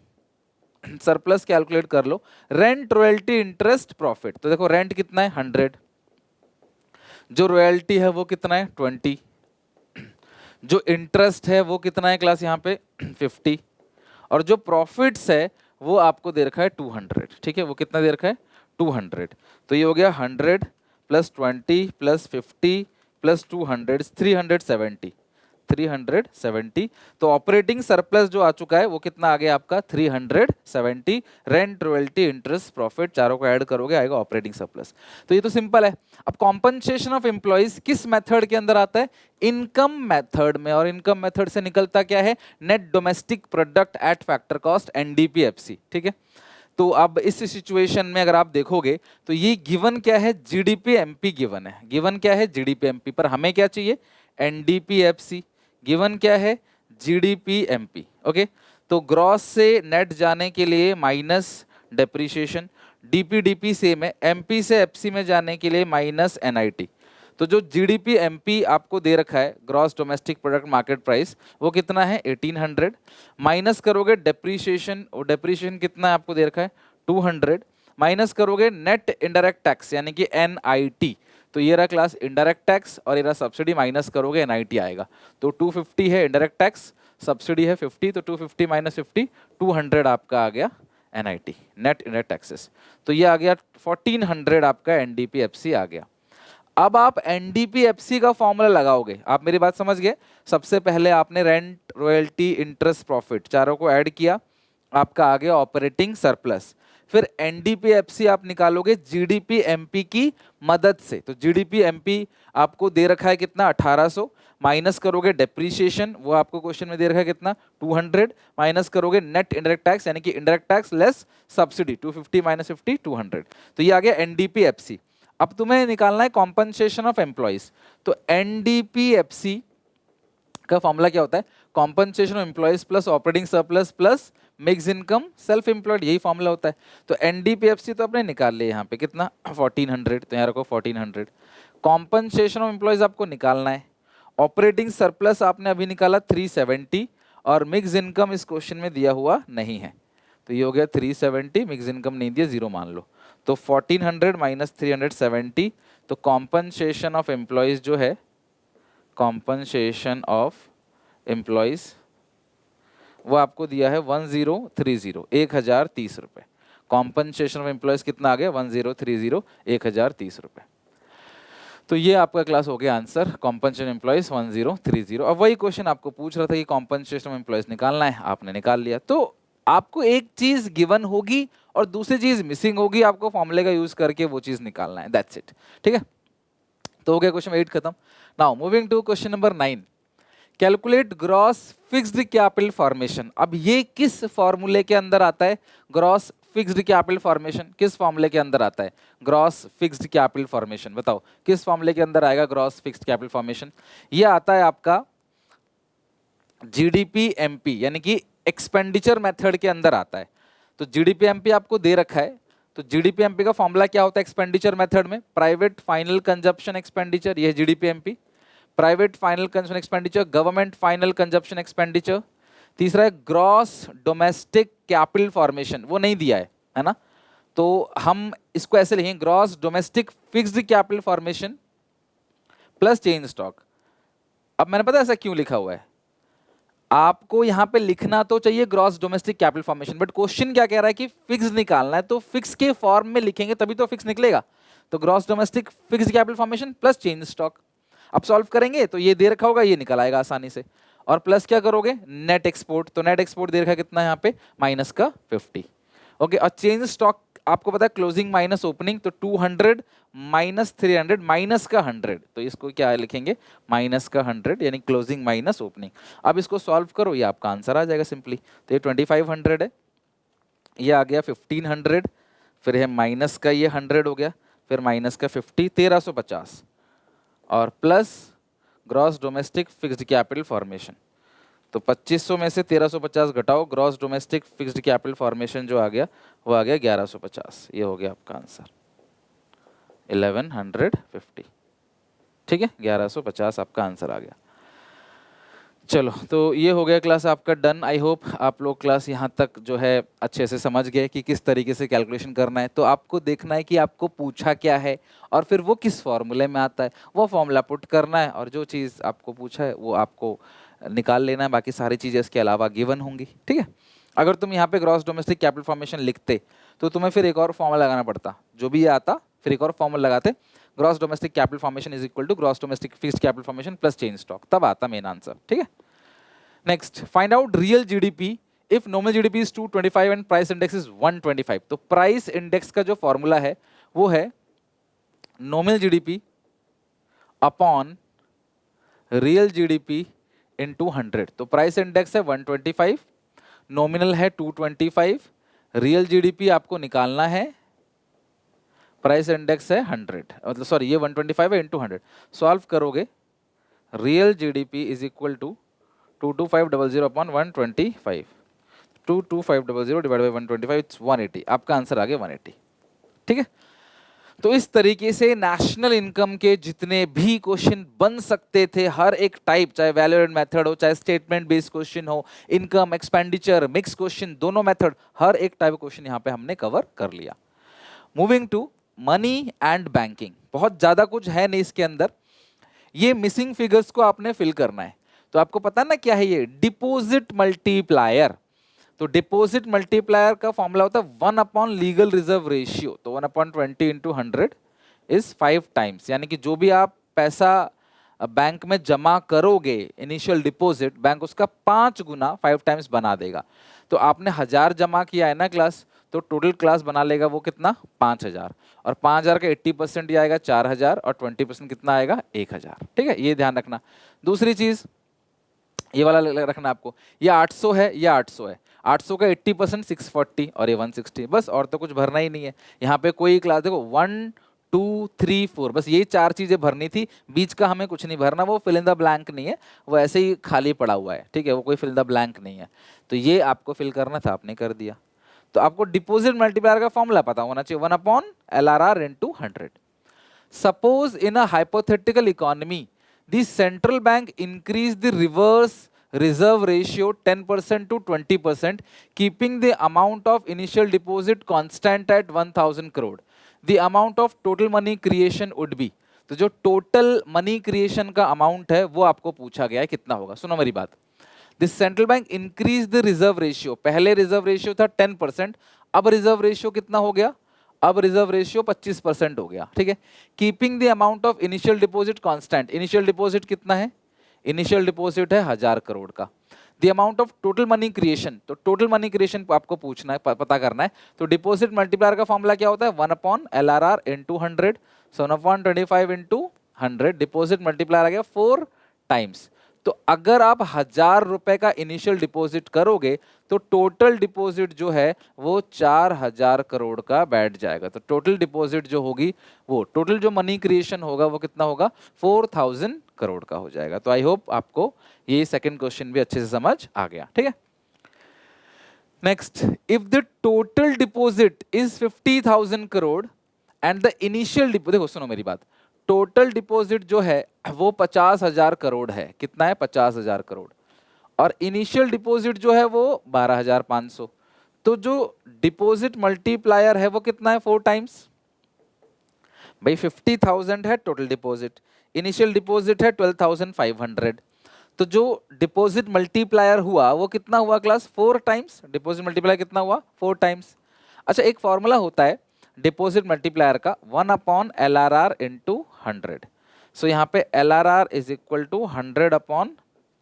सरप्लस कैलकुलेट कर लो। Rent, royalty, interest, profit. तो देखो रेंट कितना है 100, जो रॉयल्टी है वो कितना है 20, जो इंटरेस्ट है वो कितना है क्लास यहाँ पे 50, और जो प्रॉफिट्स है वो आपको दे रखा है 200। ठीक है, वो कितना दे रखा है 200। तो ये हो गया 100 प्लस 20 प्लस 50 प्लस 200, 370, 370। तो ऑपरेटिंग सरप्लस जो आ चुका है वो कितना आ गया आपका 370। रेंट, रॉयल्टी, इंटरेस्ट, प्रॉफिट चारों को ऐड करोगे आएगा ऑपरेटिंग सरप्लस। तो ये तो सिंपल है। अब कॉम्पनसेशन ऑफ एम्प्लॉइज किस मेथड के अंदर आता है? इनकम मेथड में। और इनकम मेथड से निकलता क्या है? Net domestic product at factor cost, NDPFC. ठीक है, तो अब इस सिचुएशन में अगर आप देखोगे तो ये गिवन क्या है? जीडीपी एमपी गिवन है। गिवन क्या है? GDP MP. पर हमें क्या चाहिए? एनडीपीएफसी। गिवन क्या है? GDP MP. ओके, तो ग्रॉस से नेट जाने के लिए माइनस डेप्रीशिएशन, डीपीडीपी सेम है, एमपी से एफसी में जाने के लिए माइनस एनआईटी। तो जो जीडीपी एमपी आपको दे रखा है gross domestic product market price, वो कितना है 1800, माइनस करोगे डेप्रीशिएशन, और डेप्रीशिएशन कितना है आपको दे रखा है 200, माइनस करोगे नेट इनडायरेक्ट टैक्स यानी कि एनआईटी। तो ये रहा क्लास इनडायरेक्ट टैक्स, और ये रहा सब्सिडी, माइनस करोगे एनआईटी आएगा। तो 250 है इनडायरेक्ट टैक्स, सब्सिडी है 50, तो 250 माइनस 50 200 आपका आ गया एनआईटी, नेट इनडायरेक्ट टैक्सेस। तो ये आ गया 1400 आपका एनडीपीएफसी आ गया। अब आप एनडीपीएफसी का फॉर्मूला लगाओगे। आप मेरी बात समझ गए? सबसे पहले आपने रेंट, रॉयल्टी, इंटरेस्ट, प्रॉफिट चारों को ऐड किया, आपका आ गया ऑपरेटिंग सरप्लस। फिर एनडीपीएफसी आप निकालोगे जीडीपी एमपी की मदद से। तो जीडीपी एमपी आपको दे रखा है कितना 1800, माइनस करोगे डेप्रीशिएशन, वो आपको क्वेश्चन में दे रखा है कितना 200, माइनस करोगे नेट इनडायरेक्ट टैक्स यानी कि indirect tax less subsidy, 250 minus 50 200। तो ये आ गया एनडीपीएफसी। अब तुम्हें निकालना है कॉम्पनसेशन ऑफ एम्प्लॉइज। तो एनडीपीएफसी का फॉर्मूला क्या होता है? Compensation of employees plus operating surplus plus mix income self employed, यही फॉर्मूला होता है। तो एनडीपीएफसी तो आपने निकाल लिया यहाँ पे कितना 1400, तो यहाँ रखो 1400। कॉम्पनसेशन ऑफ एम्प्लॉइज आपको निकालना है, ऑपरेटिंग सरप्लस आपने अभी निकाला 370, और मिक्स इनकम इस क्वेश्चन में दिया हुआ नहीं है, तो ये हो गया 370, मिक्स इनकम नहीं दिया, जीरो मान लो। तो 1400 माइनस 370, तो कॉम्पनसेशन ऑफ एम्प्लॉइज जो है, कॉम्पनसेशन ऑफ एम्प्लॉइज वो आपको दिया है 1030, 1030 रुपये। कॉम्पनसेशन ऑफ एम्प्लॉइज कितना आ गया 1030, 1030 रुपये। तो ये आपका क्लास हो गया आंसर, कॉम्पनसेशन एम्प्लॉइज 1030। अब वही क्वेश्चन आपको पूछ रहा था कि कॉम्पनसेशन ऑफ एम्प्लॉइज निकालना है, आपने निकाल लिया। तो आपको एक चीज गिवन होगी और दूसरी चीज मिसिंग होगी, आपको फॉर्मूले का यूज करके वो चीज निकालना है, दैट्स इट। ठीक है, तो हो गया क्वेश्चन 8 खत्म। Now moving to question number 9, calculate gross fixed capital formation. अब ये किस फॉर्मूले के अंदर आता है? ग्रॉस फिक्स्ड कैपिटल फॉर्मेशन किस फॉर्मूले के अंदर आता है? ग्रॉस फिक्स्ड कैपिटल फॉर्मेशन, बताओ किस फॉर्मूले के अंदर आएगा ग्रॉस फिक्स्ड कैपिटल फॉर्मेशन? ये आता है आपका जीडीपी एमपी यानी कि एक्सपेंडिचर मेथड के अंदर आता है। तो जीडीपी एमपी आपको दे रखा है, तो जीडीपी एमपी का फॉर्मूला क्या होता है एक्सपेंडिचर मेथड में? प्राइवेट फाइनल कंजप्शन एक्सपेंडिचर, ये GDP MP. Private final consumption expenditure, government final consumption expenditure. तीसरा है ग्रॉस डोमेस्टिक कैपिटल फॉर्मेशन, वो नहीं दिया है ना, तो हम इसको ऐसे लिखेंगे gross domestic fixed capital formation plus change stock. अब मैंने पता ऐसा क्यों लिखा हुआ है, आपको यहां पे लिखना तो चाहिए gross domestic capital formation, but question क्या कह रहा है कि फिक्स निकालना है, तो फिक्स के फॉर्म में लिखेंगे तभी तो फिक्स निकलेगा। तो gross domestic fixed capital formation plus change stock. अब सॉल्व करेंगे तो ये दे रखा होगा, ये निकल आएगा आसानी से। और प्लस क्या करोगे नेट एक्सपोर्ट, तो नेट एक्सपोर्ट दे रखा है कितना यहाँ पे माइनस का 50। ओके, और चेंज स्टॉक आपको पता है क्लोजिंग माइनस ओपनिंग, तो 200 माइनस 300 माइनस का 100, तो इसको क्या लिखेंगे माइनस का 100 यानी क्लोजिंग माइनस ओपनिंग। अब इसको सॉल्व करो, ये आपका आंसर आ जाएगा सिंपली। तो ये 2500 है, ये आ गया 1500, फिर है माइनस का ये 100 हो गया, फिर माइनस का 50 1350, और plus gross domestic fixed capital formation. तो 2500 में से 1350 घटाओ, gross domestic fixed capital formation जो आ गया वो आ गया 1150। ये हो गया आपका आंसर 1150। ठीक है, 1150 आपका आंसर आ गया। चलो, तो ये हो गया क्लास आपका डन। आई होप आप लोग क्लास यहाँ तक जो है अच्छे से समझ गए कि किस तरीके से कैलकुलेशन करना है। तो आपको देखना है कि आपको पूछा क्या है और फिर वो किस फॉर्मूले में आता है, वो फॉर्मूला पुट करना है और जो चीज़ आपको पूछा है वो आपको निकाल लेना है। बाकी सारी चीज़ें इसके अलावा गिवन होंगी, ठीक है। अगर तुम यहाँ पे ग्रॉस डोमेस्टिक कैपिटल फॉर्मेशन लिखते तो तुम्हें फिर एक और फॉर्मूला लगाना पड़ता, जो भी ये आता फिर एक और फॉर्मूला लगाते, gross domestic capital formation is equal to gross domestic fixed capital formation plus change stock, तब आता मेन आंसर, ठीक है। Next, find out real GDP if nominal GDP is 225 and price index is 125। तो price index का जो formula है वो है nominal GDP upon real GDP into 100। तो प्राइस इंडेक्स है 125, नॉमिनल है 225, रियल जीडीपी आपको निकालना है, प्राइस इंडेक्स है 100, मतलब सॉरी ये 125 है इंटू 100। सॉल्व करोगे, real GDP is equal to 22500 upon 125, 22500 divide by 125, it's 180। आपका आंसर आ गया 180, ठीक है। तो इस तरीके से नेशनल इनकम के जितने भी क्वेश्चन बन सकते थे, हर एक टाइप, चाहे वैल्यू एडेड मेथड हो, चाहे स्टेटमेंट बेस्ड क्वेश्चन हो, इनकम एक्सपेंडिचर मिक्स क्वेश्चन, दोनों मेथड, हर एक टाइप क्वेश्चन यहाँ पे हमने कवर कर लिया। Moving to money and banking, बहुत ज्यादा कुछ है नहीं इसके अंदर। ये मिसिंग फिगर्स को आपने फिल करना है। तो आपको पता ना क्या है ये डिपॉजिट मल्टीप्लायर। तो डिपॉजिट मल्टीप्लायर का फॉर्मूला होता है 1 अपॉन लीगल रिजर्व रेशियो। तो 1 अपॉन 20 इंटू 100 इज 5 टाइम्स, यानी कि जो भी आप पैसा बैंक में जमा करोगे इनिशियल डिपॉजिट, बैंक उसका 5 गुना 5 टाइम्स बना देगा। तो आपने 1000 जमा किया है ना क्लास, तो टोटल क्लास बना लेगा वो कितना, 5000, और 5000 का 80% ये आएगा 4000 और 20% कितना आएगा 1000, ठीक है। ये ध्यान रखना। दूसरी चीज ये वाला रखना आपको, ये 800 है, ये 800 है, 800 का 80% 640 और ये 160, बस और तो कुछ भरना ही नहीं है। यहाँ पे कोई क्लास देखो 1 2 3 4, बस ये 4 चीजें भरनी थी, बीच का हमें कुछ नहीं भरना, वो फिल इन द ब्लैंक नहीं है, वो ऐसे ही खाली पड़ा हुआ है, ठीक है, वो कोई फिल इन द ब्लैंक नहीं है। तो ये आपको फिल करना था, आपने कर दिया। तो आपको डिपॉजिट मल्टीप्लायर का फॉर्मूला पता होना चाहिए, 1 upon LRR into 100। Suppose in a hypothetical economy, the central bank increased the reverse reserve ratio 10% to 20%, keeping the amount of initial deposit constant at 1000 crore. The amount of total money creation would be. तो जो total money creation का amount है वो आपको पूछा गया है, कितना होगा। सुनो मेरी बात, this central bank increase the reserve ratio, पहले रिजर्व रेशियो था 10%, अब रिजर्व रेशियो कितना हो गया, अब रिजर्व रेशियो 25% हो गया, ठीक है। Keeping the amount of initial deposit constant, initial deposit कितना है, इनिशियल डिपॉजिट है 1000 करोड़ का। The amount of total money creation, तो टोटल मनी क्रिएशन आपको पूछना है, पता करना है। तो डिपॉजिट मल्टीप्लायर का फॉर्मूला क्या होता है, 1 अपॉन LRR इंटू 100, सो 1/25 इंटू 100, डिपॉजिट मल्टीप्लायर आ गया 4 टाइम्स। तो अगर आप 1000 रुपए का इनिशियल डिपॉजिट करोगे तो टोटल डिपॉजिट जो है वो 4000 करोड़ का बैठ जाएगा। तो टोटल डिपॉजिट जो होगी, वो टोटल जो मनी क्रिएशन होगा वो कितना होगा, 4000 करोड़ का हो जाएगा। तो आई होप आपको ये सेकंड क्वेश्चन भी अच्छे से समझ आ गया, ठीक है। Next, if the total deposit is 50,000 crore and the initial deposit, देखो सुनो मेरी बात, टोटल डिपॉजिट जो है वो 50,000 करोड़ है, कितना है 50,000 करोड़, और इनिशियल डिपॉजिट जो है वो 12,500। तो जो डिपॉजिट मल्टीप्लायर है वो कितना है, 4 टाइम्स। भाई 50,000 है टोटल डिपॉजिट, इनिशियल डिपॉजिट है 12,500, तो जो डिपॉजिट मल्टीप्लायर हुआ वो कितना हुआ क्लास, 4 टाइम्स। डिपॉजिट मल्टीप्लायर कितना हुआ, 4 टाइम्स। अच्छा, एक फॉर्मूला होता है डिपॉजिट मल्टीप्लायर का, 1 अपॉन LRR इंटू 100। सो यहाँ पे LRR is equal to 100 upon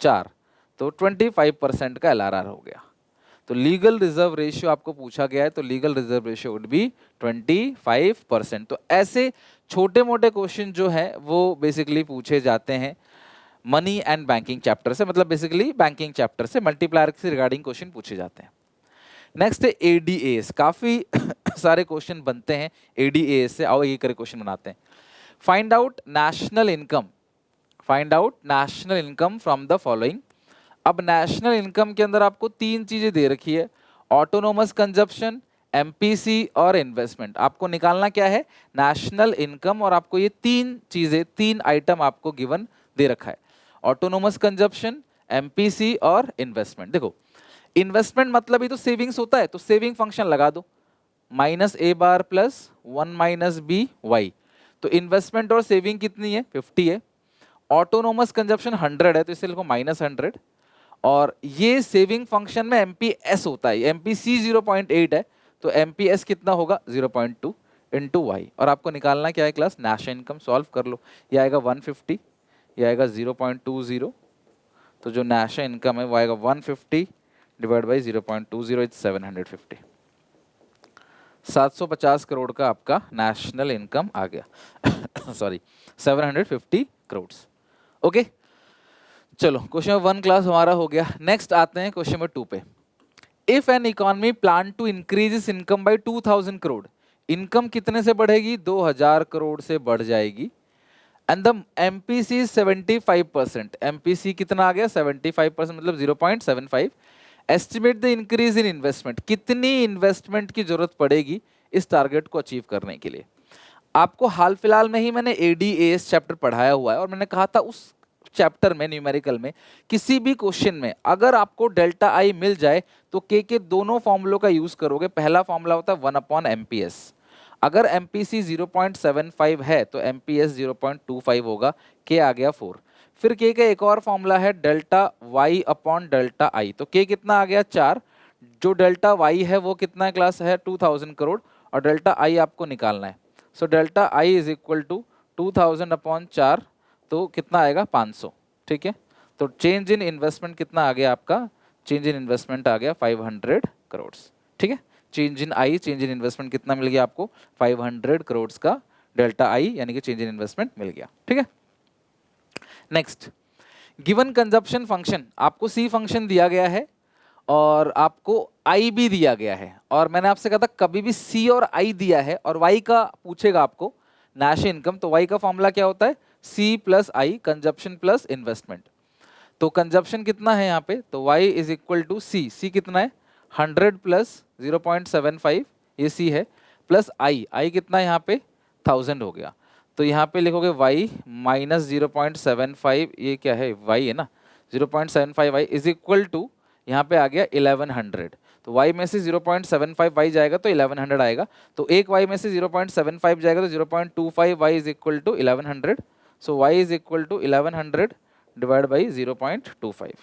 4, तो 25% का LRR हो गया। तो लीगल रिजर्व रेशियो आपको पूछा गया है, तो legal reserve ratio would be 25%। तो ऐसे छोटे मोटे क्वेश्चन जो है वो बेसिकली पूछे जाते हैं मनी एंड बैंकिंग चैप्टर से, मतलब बेसिकली बैंकिंग चैप्टर से मल्टीप्लायर से रिगार्डिंग क्वेश्चन पूछे जाते हैं। नेक्स्ट है ADAS, काफी सारे क्वेश्चन बनते हैं ADAS से। आओ एक क्वेश्चन बनाते हैं। Find out national income, find out national income from the following. अब नेशनल इनकम के अंदर आपको 3 चीजें दे रखी है, ऑटोनोमस कंजप्शन, MPC और इन्वेस्टमेंट। आपको निकालना क्या है, नेशनल इनकम, और आपको ये 3 चीजें, 3 आइटम आपको गिवन दे रखा है, ऑटोनोमस कंजप्शन, एमपीसी और इन्वेस्टमेंट। देखो इन्वेस्टमेंट मतलब ही तो सेविंग्स होता है, तो सेविंग फंक्शन लगा दो, माइनस ए बार प्लस 1 माइनस बी वाई। तो इन्वेस्टमेंट और सेविंग कितनी है, 50 है। ऑटोनोमस कंजप्शन 100 है, तो इसे लिखो माइनस 100। और ये सेविंग फंक्शन में एमपीएस होता है, एमपीसी 0.8 है, तो एमपीएस कितना होगा 0.2 इंटू वाई। और आपको निकालना क्या है क्लास, नेशनल इनकम। सॉल्व कर लो, ये आएगा 150, ये आएगा 0.20, तो जो नेशनल इनकम है वो आएगा 150 डिवाइड बाई 0.20 इज 750। 750 करोड़ का आपका नेशनल इनकम आ गया सॉरी 750 करोड़। ओके चलो क्वेश्चन नंबर 1 क्लास हमारा हो गया। नेक्स्ट आते हैं क्वेश्चन नंबर 2 पे। If an economy plan to increase इस इनकम बाय 2000 करोड़, इनकम कितने से बढ़ेगी, 2000 करोड़ से बढ़ जाएगी। एंड द एमपीसी 75%, एमपीसी कितना आ गया 75%, मतलब 0.75। Estimate the increase in investment, कितनी इन्वेस्टमेंट की जरूरत पड़ेगी इस टारगेट को अचीव करने के लिए। आपको हाल फिलहाल में ही मैंने एडीएएस चैप्टर पढ़ाया हुआ है, और मैंने कहा था उस चैप्टर में न्यूमेरिकल में किसी भी क्वेश्चन में अगर आपको डेल्टा आई मिल जाए तो के दोनों फॉर्मूलों का यूज करोगे। पहला फॉर्मूला होता है 1/MPS। अगर एमपीसी 0.75 है तो एमपीएस 0.25 होगा, के आ गया 4। फिर के का एक और फॉर्मूला है delta Y upon delta I, तो के कितना आ गया 4। जो डेल्टा वाई है वो कितना क्लास है 2000 करोड़, और डेल्टा आई आपको निकालना है। So delta I is equal to 2000 upon 4, तो कितना आएगा 500। ठीक है, तो चेंज इन इन्वेस्टमेंट कितना आ गया आपका, चेंज इन इन्वेस्टमेंट आ गया 500 करोड़। ठीक है, change in I, change in investment कितना मिल गया आपको 500 करोड़ का डेल्टा आई यानी कि चेंज इन इन्वेस्टमेंट मिल गया। ठीक है, नेक्स्ट गिवन कंजप्शन फंक्शन, आपको सी फंक्शन दिया गया है और आपको आई भी दिया गया है। और मैंने आपसे कहा था कभी भी सी और आई दिया है और वाई का पूछेगा आपको नेशनल इनकम, तो वाई का फॉर्मूला क्या होता है, सी प्लस आई, कंजप्शन प्लस इन्वेस्टमेंट। तो कंजप्शन कितना है यहाँ पे, तो y इज इक्वल टू सी, सी कितना है 100 प्लस 0.75, ये सी है, प्लस आई कितना है यहाँ पे 1000 हो गया। तो यहाँ पे लिखोगे y माइनस 0.75, ये क्या है y है ना, 0.75 y इज इक्वल टू यहाँ पे आ गया 1100। तो y में से 0.75 y जाएगा तो 1100 आएगा, तो एक y में से 0.75 जाएगा तो 0.25 y is equal to 1100। So y is equal to 1100 divide by 0.25।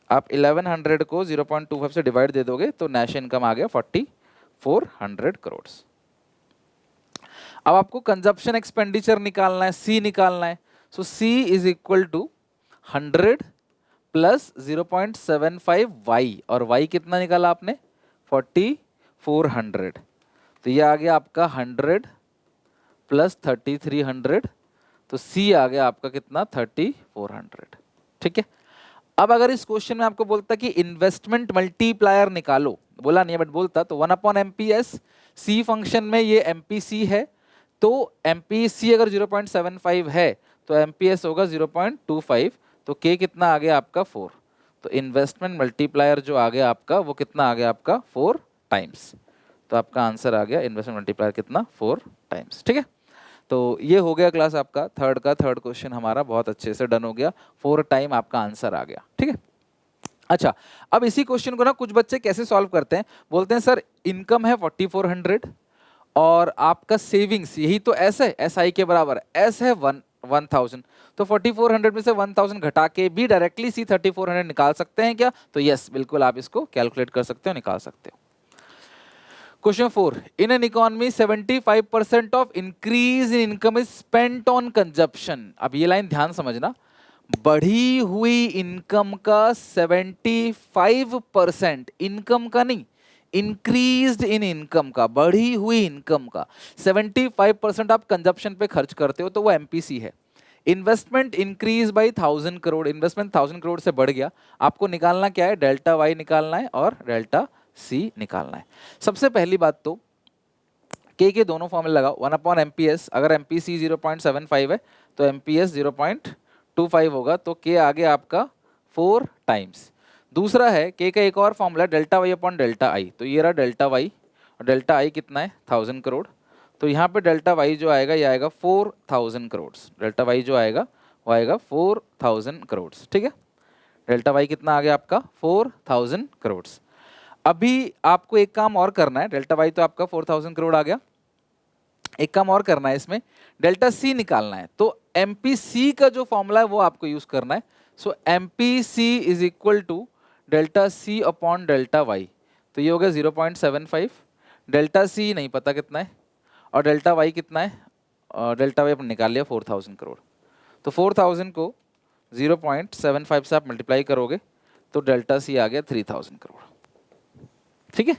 आप 1100 को 0.25 से डिवाइड दे दोगे तो नेशनल इनकम आ गया 4400 करोड़। अब आपको कंजप्शन एक्सपेंडिचर निकालना है, सी निकालना है। So C is equal to 100 plus 0.75 Y, और वाई कितना निकाला आपने 4400, तो ये आ गया आपका 100 प्लस 3300, तो सी आ गया आपका कितना 3400। ठीक है, अब अगर इस क्वेश्चन में आपको बोलता कि इन्वेस्टमेंट मल्टीप्लायर निकालो, बोला नहीं बट बोलता, तो 1/MPS, सी फंक्शन में ये MPC है, तो MPC अगर 0.75 है तो MPS होगा 0.25, तो K कितना आ गया आपका 4। तो इन्वेस्टमेंट मल्टीप्लायर जो आ गया आपका वो कितना आ गया आपका 4 टाइम्स। तो आपका आंसर आ गया इन्वेस्टमेंट मल्टीप्लायर कितना 4 टाइम्स। ठीक है, तो ये हो गया क्लास आपका थर्ड क्वेश्चन हमारा बहुत अच्छे से डन हो गया, 4 टाइम आपका आंसर आ गया। ठीक है, अच्छा अब इसी क्वेश्चन को ना कुछ बच्चे कैसे सॉल्व करते हैं, बोलते हैं सर इनकम है 4400 और आपका सेविंग्स यही तो एस है, एस आई के बराबर है, एस है 1000, तो 4400 में से 1000 घटा के भी डायरेक्टली सी 3400 निकाल सकते हैं क्या, तो यस बिल्कुल आप इसको कैलकुलेट कर सकते हो, निकाल सकते हो। Question 4, in an economy 75% of increase in income is spent on consumption. अब ये लाइन ध्यान समझना, बढ़ी हुई इनकम का 75%, इनकम का नहीं, इंक्रीज्ड इन इनकम का, बढ़ी हुई इनकम का 75% आप कंजप्शन पे खर्च करते हो, तो वो एमपीसी है। Investment increase by 1000 crore, investment 1000 crore से बढ़ गया, आपको निकालना क्या है, डेल्टा वाई निकालना है और डेल्टा सी निकालना है। सबसे पहली बात तो के दोनों फॉर्मूले लगाओ, 1/MPS, अगर MPC 0.75 है तो MPS 0.25 होगा, तो के आ गया आपका 4 टाइम्स। दूसरा है के का एक और formula delta Y upon delta I, तो ये रहा डेल्टा वाई और डेल्टा आई कितना है 1000 करोड़, तो यहाँ पे डेल्टा वाई जो आएगा ये आएगा 4000 करोड़, डेल्टा वाई जो आएगा वो आएगा 4000 करोड़। ठीक है, डेल्टा वाई कितना आ गया आपका 4000 करोड़। अभी आपको एक काम और करना है, डेल्टा वाई तो आपका 4000 करोड़ आ गया, एक काम और करना है, इसमें डेल्टा सी निकालना है। तो एमपीसी का जो फॉर्मूला है वो आपको यूज करना है। So MPC is equal to delta C upon delta Y. तो ये हो गया 0.75। डेल्टा सी नहीं पता कितना है और डेल्टा वाई कितना है, डेल्टा वाई अपन निकाल लिया 4000 करोड़। तो 4000 को 0.75 से आप मल्टीप्लाई करोगे तो डेल्टा सी आ गया 3000 करोड़। ठीक है,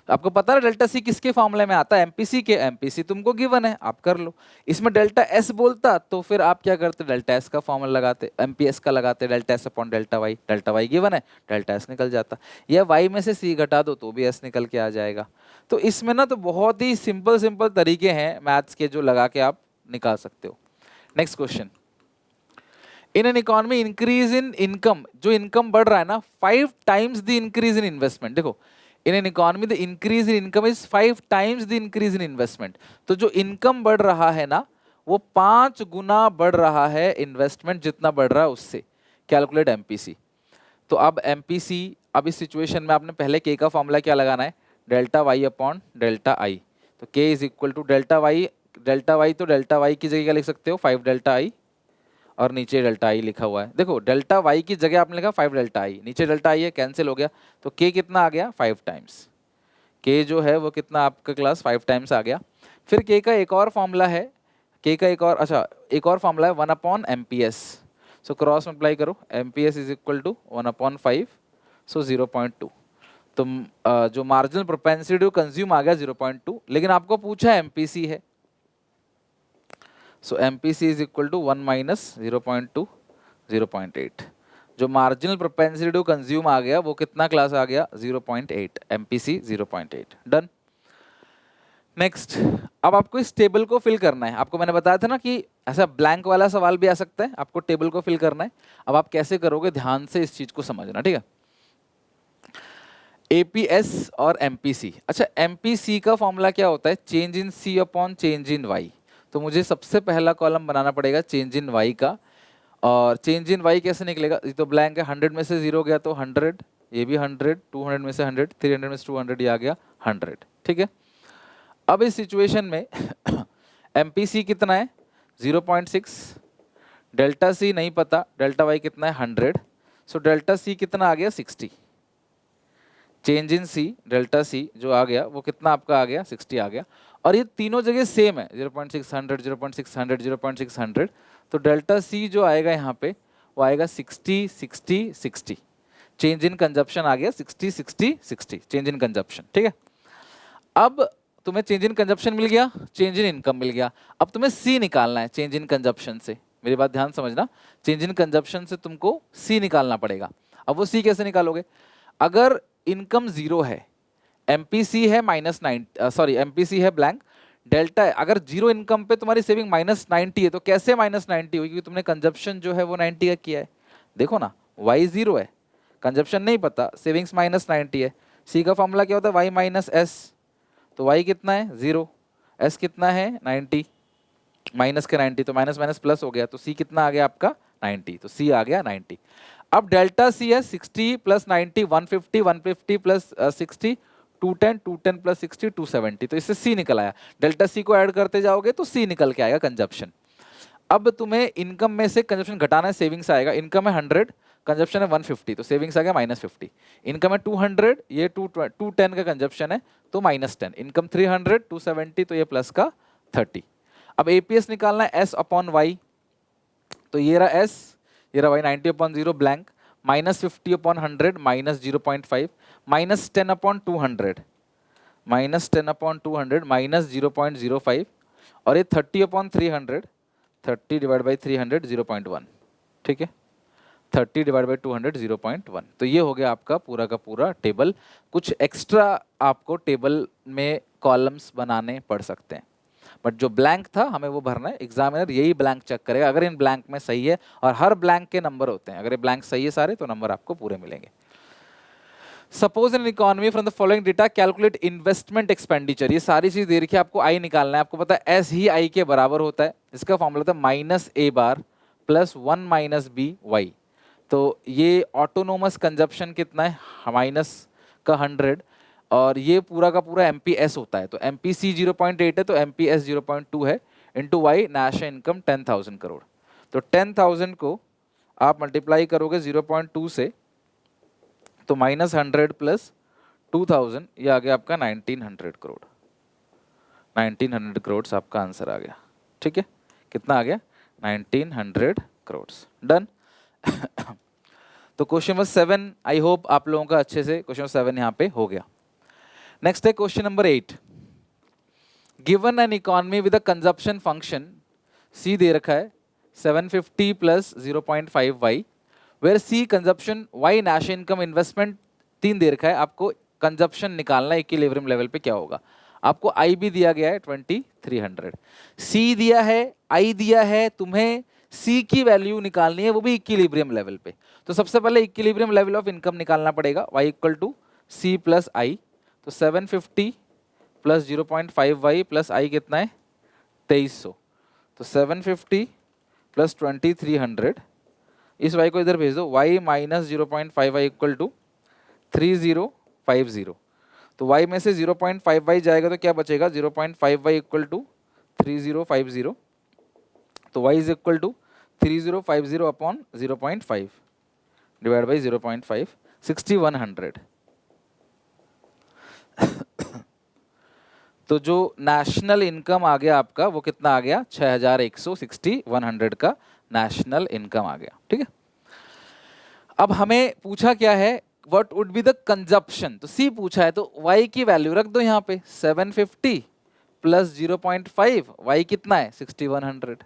आपको पता है डेल्टा सी किसके फॉर्मूले में आता है, एमपीसी के। एमपीसी तुमको गिवन है, आप कर लो। इसमें डेल्टा एस बोलता तो फिर आप क्या करते, डेल्टा एस का फॉर्मूला लगाते, एमपीएस का लगाते, delta S upon delta Y given है, डेल्टा एस निकल जाता। या वाई में से सी घटा दो तो भी एस निकल के आ जाएगा। तो इसमें ना तो बहुत ही सिंपल तरीके हैं मैथ्स के जो लगा के आप निकाल सकते हो। Next question, in an economy increase in income, जो इनकम बढ़ रहा है ना 5 times the increase in investment. देखो, in an economy the increase in income is 5 times the increase in investment. तो जो इनकम बढ़ रहा है ना वो 5 गुना बढ़ रहा है इन्वेस्टमेंट जितना बढ़ रहा है उससे। Calculate MPC. तो अब एमपीसी, अब इस सिचुएशन में आपने पहले के का फॉर्मूला क्या लगाना है, delta Y upon delta I. तो K is equal to delta Y तो डेल्टा वाई की जगह क्या लिख सकते हो, 5 डेल्टा आई और नीचे डेल्टा आई लिखा हुआ है। देखो डेल्टा वाई की जगह आपने लिखा 5 डेल्टा आई, नीचे डेल्टा आई है, कैंसिल हो गया। तो के कितना आ गया 5 टाइम्स। के जो है वो कितना आपका क्लास 5 टाइम्स आ गया। फिर के का एक और फॉर्मूला है, के का एक और फॉर्मूला है 1 upon M P S. So cross multiply करो, M P S is equal to 1 upon 5, so 0.2। तो जो मार्जिनल प्रोपेंसिटी कंज्यूम आ गया 0.2, लेकिन आपको पूछा है एमपीसी है। So MPC is equal to 1 minus 0.2, 0.8। जो मार्जिनल प्रोपेंसिटी कंज्यूम आ गया वो कितना क्लास आ गया 0.8, एमपीसी 0.8। डन। नेक्स्ट, अब आपको इस टेबल को फिल करना है। आपको मैंने बताया था ना कि ऐसा ब्लैंक वाला सवाल भी आ सकता है, आपको टेबल को फिल करना है। अब आप कैसे करोगे, ध्यान से इस चीज को समझना, ठीक है। एपीएस और एमपीसी। अच्छा, एमपीसी का फॉर्मूला क्या होता है, change in C upon change in Y. तो मुझे सबसे पहला कॉलम बनाना पड़ेगा चेंज इन वाई का। और चेंज इन वाई कैसे निकलेगा, ये तो ब्लैंक है, 100 में से 0 गया तो 100, ये भी 100, 200 में से 100, 300 में से 200, ये आ गया 100। ठीक है, अब इस सिचुएशन में एमपीसी कितना है 0.6, डेल्टा सी नहीं पता, डेल्टा वाई कितना है 100, सो डेल्टा सी कितना आ गया 60। Change in C, delta C जो आ गया वो कितना आपका आ गया 60 आ गया। और ये तीनों जगह सेम है, 0.600, 0.600, 0.600। तो डेल्टा सी जो आएगा यहाँ पे वो आएगा 60, 60, 60। चेंज इन कंजप्शन आ गया 60, 60, 60, चेंज इन कंजप्शन। ठीक है, अब तुम्हें चेंज इन कंजप्शन मिल गया, चेंज इन इनकम मिल गया। अब तुम्हें सी निकालना है चेंज इन कंजप्शन से। मेरी बात ध्यान समझना, चेंज इन कंजप्शन से तुमको सी निकालना पड़ेगा। अब वो सी कैसे निकालोगे, अगर इनकम 0 है, एमपीसी है एमपीसी है ब्लैंक, डेल्टा है, अगर 0 इनकम पे तुम्हारी सेविंग -90 है तो कैसे -90 हुई, क्योंकि तुमने कंजप्शन जो है वो 90 का किया है। देखो ना, y 0 है, कंजप्शन नहीं पता, सेविंग्स -90 है। सी का फॉर्मूला क्या होता है, y माइनस एस। तो y कितना है 0, s कितना है 90, माइनस के 90, तो माइनस माइनस प्लस हो गया, तो सी कितना आ गया आपका 90, तो सी आ गया 90। अब डेल्टा सी है 60 प्लस 90, 150, 150 प्लस 60, 210, 210 प्लस 60, 270। तो इससे सी निकल आया। डेल्टा सी को ऐड करते जाओगे तो सी निकल के आएगा कंजप्शन। अब तुम्हें इनकम में से कंजप्शन घटाना है, सेविंग्स आएगा। इनकम है 100, कंजप्शन है 150, तो सेविंग्स आ गया -50। इनकम है 200, ये 210 का कंजप्शन है तो -10। इनकम 300, 270, तो ये प्लस का 30। अब एपीएस निकालना है एस अपॉन वाई। तो ये रहा एस, ये रहा Y, 90 upon 0 blank, -50 upon 100 -0.5, -10 upon 200 -10 upon 200 -0.05, और ये 30 अपॉन 300, 30 डिवाइड बाई 300 0.1। ठीक है, 30 डिवाइड बाई 200 0.1। तो ये हो गया आपका पूरा का पूरा टेबल। कुछ एक्स्ट्रा आपको टेबल में कॉलम्स बनाने पड़ सकते हैं, बट जो ब्लैंक था हमें वो भरना है। एग्जामिनर यही ब्लैंक चेक करेगा, अगर इन ब्लैंक में सही है, और हर ब्लैंक के नंबर होते हैं, अगर ये ब्लैंक सही है सारे तो नंबर आपको पूरे मिलेंगे। Suppose in economy from the following data calculate investment expenditure. ये सारी चीज दे रखी है, आपको आई निकालना है। आपको पता है एस ही आई के बराबर होता है, इसका फॉर्मूला था -a bar plus 1 - b y। तो ये ऑटोनोमस कंजप्शन कितना है, माइनस का 100, और ये पूरा का पूरा एमपीएस होता है, तो एमपीसी 0.8 है तो एमपीएस 0.2 है, into Y national income 10,000 crore. तो 10,000 को आप मल्टीप्लाई करोगे 0.2 से, तो -100 प्लस 2000, ये आ गया आपका 1900 करोड़। 1900 करोड़ आपका आंसर आ गया। ठीक है, कितना आ गया, 1900 करोड़। डन। तो क्वेश्चन नंबर 7, आई होप आप लोगों का अच्छे से क्वेश्चन 7 यहाँ पे हो गया। नेक्स्ट है question number 8। Given an economy with a consumption function C दे रखा है 750 plus 0.5 Y, where C consumption, Y national income, investment 3 दे रखा है। आपको कंजप्शन निकालना है इक्विलिब्रियम लेवल पे क्या होगा। आपको आई भी दिया गया है 2300, सी दिया है, आई दिया है, तुम्हें सी की वैल्यू निकालनी है, वो भी इक्विलिब्रियम लेवल पे। तो सबसे पहले इक्विलिब्रियम लेवल ऑफ इनकम निकालना पड़ेगा, y equal to C plus I. तो 750 प्लस 0.5 वाई प्लस आई कितना है 2300, तो 750 प्लस 2300, इस y को इधर भेज दो, y minus 0.5 Y equal to 3050। तो y में से 0.5 वाई जाएगा तो क्या बचेगा, 0.5 वाई इक्वल टू 3050। तो y is equal to 3050 upon 0.5 divide by 0.5, 6100। तो जो नेशनल इनकम आ गया आपका वो कितना आ गया, 6100 का नेशनल इनकम आ गया। ठीक है, अब हमें पूछा क्या है, what would be the consumption. तो सी पूछा है, तो y की वैल्यू रख दो यहाँ पे, 750 प्लस 0.5, y कितना है 6100,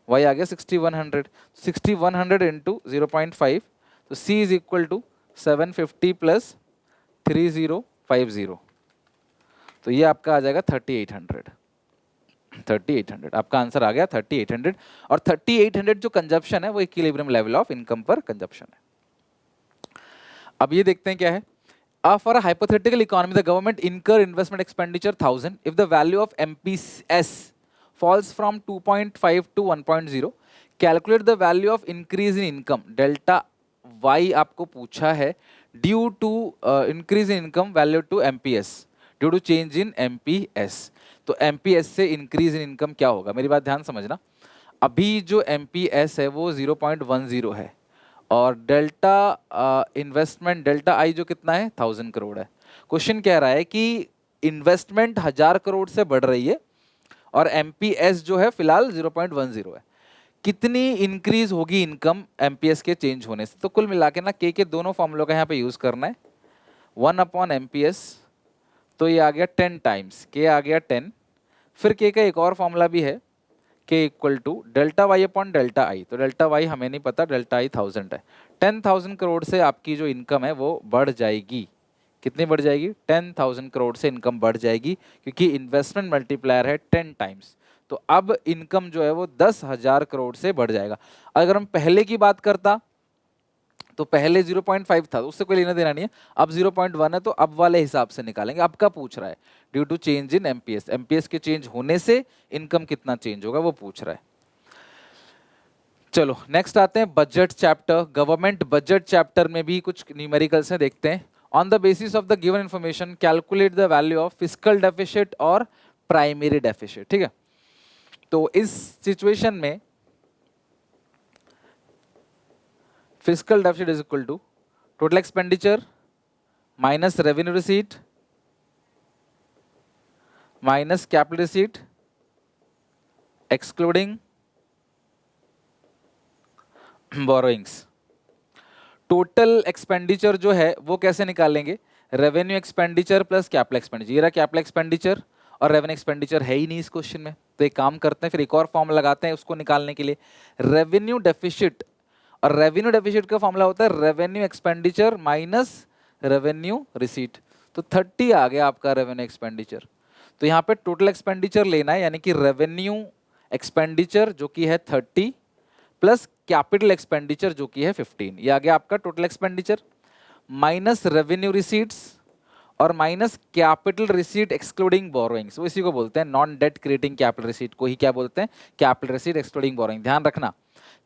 y आ गया 6100, 6100 इंटू 0.5, तो c is equal to 750 plus 3050, तो ये आपका आ जाएगा 3800। 3800 आपका आंसर आ गया 3800, और 3800 जो कंजप्शन है वो इक्विलिब्रियम लेवल ऑफ इनकम पर कंजप्शन है। अब ये देखते हैं क्या है, for a hypothetical economy the government incur investment expenditure 1000 if the value of MPS falls from 2.5 to 1.0, calculate the value of increase in income delta Y आपको पूछा है due to increase in income value to MPS due to change in MPS. तो MPS से increase in income क्या होगा, मेरी बात ध्यान समझना। अभी जो एमपीएस है वो 0.10 है, और डेल्टा इन्वेस्टमेंट डेल्टा आई जो कितना है 1000 करोड़ है। क्वेश्चन कह रहा है कि इन्वेस्टमेंट 1000 करोड़ से बढ़ रही है और एमपीएस जो है फिलहाल 0.10 है, कितनी इंक्रीज होगी इनकम एमपीएस के चेंज होने से। तो कुल मिला के ना के दोनों फॉर्मूलों का यहाँ पे यूज करना है, 1 अपॉन एमपीएस, तो ये आ गया 10 टाइम्स, के आ गया 10, फिर के का एक और फॉर्मूला भी है, K equal to delta Y upon delta I. तो डेल्टा वाई हमें नहीं पता, डेल्टा आई 1000 है। 10,000 करोड़ से आपकी जो इनकम है वो बढ़ जाएगी, कितनी बढ़ जाएगी, 10,000 करोड़ से इनकम बढ़ जाएगी, क्योंकि इन्वेस्टमेंट मल्टीप्लायर है 10 टाइम्स। तो अब इनकम जो है वो 10,000 करोड़ से बढ़ जाएगा। अगर हम पहले की बात करता तो पहले 0.5 था, उससे कोई लेना देना नहीं है, अब 0.1 है, तो अब वाले हिसाब से निकालेंगे। अब का पूछ रहा है due to change in MPS, MPS के चेंज होने से इनकम कितना चेंज होगा वो पूछ रहा है। चलो नेक्स्ट आते हैं budget chapter. Government budget chapter में भी कुछ न्यूमेरिकल्स हैं, देखते हैं। On the basis of the given information calculate the value of fiscal deficit और प्राइमरी डेफिसिट। ठीक है, तो इस सिचुएशन में fiscal deficit is equal to total expenditure minus revenue receipt minus capital receipt excluding borrowings। Total expenditure जो है वो कैसे निकालेंगे, revenue expenditure plus capital expenditure. ये रहा कैपिटल एक्सपेंडिचर और रेवेन्यू एक्सपेंडिचर है ही नहीं इस क्वेश्चन में, तो एक काम करते हैं, फिर एक और फॉर्म लगाते हैं उसको निकालने के लिए। रेवेन्यू डेफिसिट, और रेवेन्यू डेफिसिट का फॉर्मूला होता है revenue expenditure minus revenue receipt. तो 30 आ गया आपका रेवेन्यू एक्सपेंडिचर। तो यहाँ पे टोटल एक्सपेंडिचर लेना है, यानी कि रेवेन्यू एक्सपेंडिचर जो कि है 30 प्लस कैपिटल एक्सपेंडिचर जो कि है 15, ये आ गया आपका total expenditure, minus revenue receipts और minus capital receipt excluding borrowings. वो इसी को बोलते हैं non debt creating capital receipt को ही क्या बोलते हैं, कैपिटल रिसीट एक्सक्लूडिंग बोरोइंग। ध्यान रखना